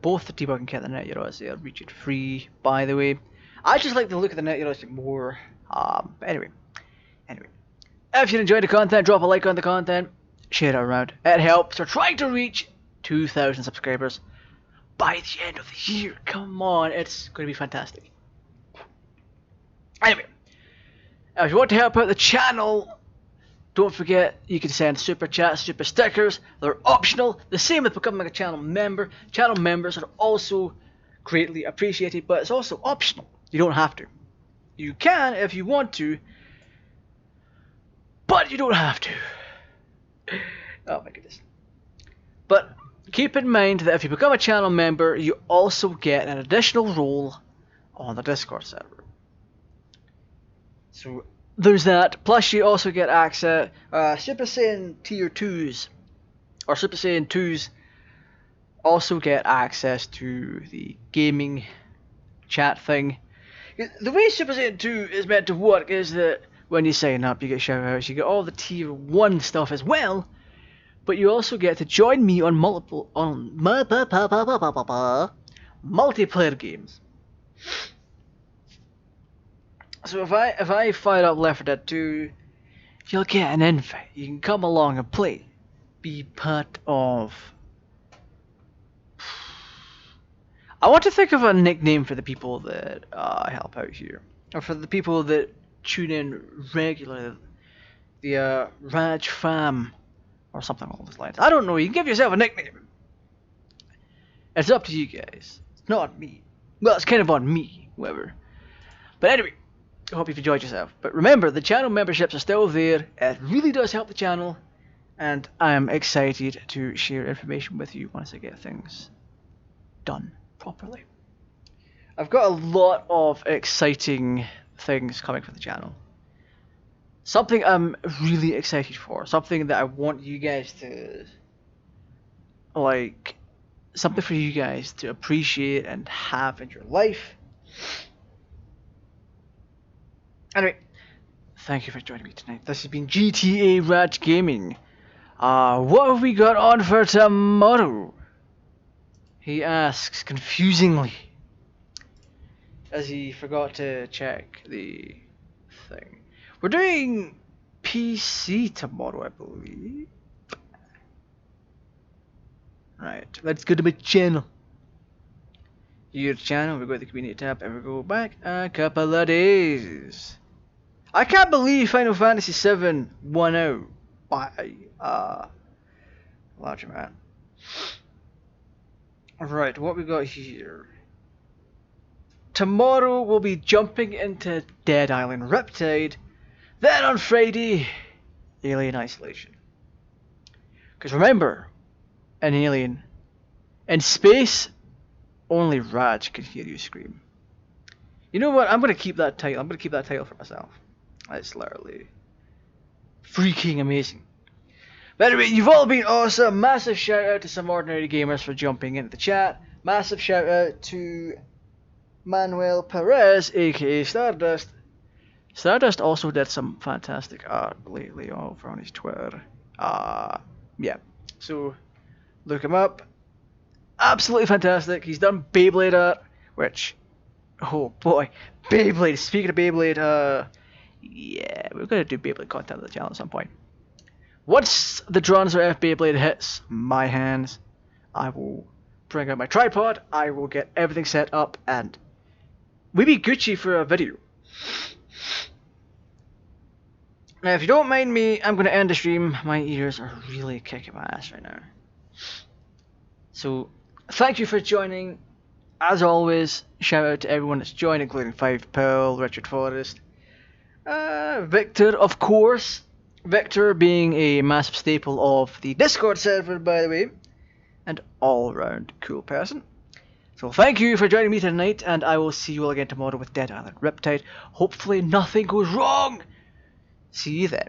both the debugging kit and the NetYarazi are region free, by the way. I just like the look of the NetYarazi more. Anyway. If you enjoyed the content, drop a like on the content, share it around. It helps. We're trying to reach 2,000 subscribers by the end of the year. Come on, it's going to be fantastic. Anyway, if you want to help out the channel, don't forget you can send super chats, super stickers. They're optional. The same with becoming a channel member. Channel members are also greatly appreciated, but it's also optional. You don't have to. You can if you want to, but you don't have to. Oh my goodness. But keep in mind that if you become a channel member, you also get an additional role on the Discord server. So there's that. Plus you also get access, Super Saiyan Tier 2s, or Super Saiyan 2s also get access to the gaming chat thing. The way Super Saiyan 2 is meant to work is that when you sign up you get shoutouts, you get all the Tier 1 stuff as well, but you also get to join me on multiplayer games. So if I fire up Left 4 Dead 2, you'll get an invite. You can come along and play. Be part of... I want to think of a nickname for the people that help out here. Or for the people that tune in regularly. The Raj Fam. Or something along those lines. I don't know, you can give yourself a nickname. It's up to you guys. It's not on me. Well, it's kind of on me, whoever. But anyway, I hope you've enjoyed yourself. But remember, the channel memberships are still there. It really does help the channel. And I am excited to share information with you once I get things done properly. I've got a lot of exciting things coming for the channel. something I'm really excited for, something that I want you guys to like, something for you guys to appreciate and have in your life. Anyway, thank you for joining me tonight. This has been GTArajgaming. What have we got on for tomorrow? He asks confusingly, as he forgot to check the thing. We're doing PC tomorrow, I believe. Right, let's go to my channel. Your channel, we go to the community tab and we go back a couple of days. I can't believe Final Fantasy VII won out by large amount. Right, what we got here? Tomorrow we'll be jumping into Dead Island Riptide. Then on Friday, Alien Isolation. Because remember, in Alien, in space, only Raj can hear you scream. You know what? I'm going to keep that title. I'm going to keep that title for myself. It's literally freaking amazing. But anyway, you've all been awesome. Massive shout out to some ordinary gamers for jumping into the chat. Massive shout out to Manuel Perez, aka Stardust. Stardust also did some fantastic art lately over on his Twitter. Yeah. So look him up. Absolutely fantastic. He's done Beyblade art, which, oh boy, Beyblade. Speaking of Beyblade, yeah, we're gonna do Beyblade content on the channel at some point. Once the Dronzer F Beyblade hits my hands, I will bring out my tripod. I will get everything set up, and we be Gucci for a video. Now, if you don't mind me, I'm gonna end the stream. My ears are really kicking my ass right now. So, thank you for joining. As always, shout out to everyone that's joined, including 5Pearl, Richard Forrest, Victor, of course. Victor being a massive staple of the Discord server, by the way, and all-round cool person. So thank you for joining me tonight, and I will see you all again tomorrow with Dead Island Riptide. Hopefully nothing goes wrong. See you then.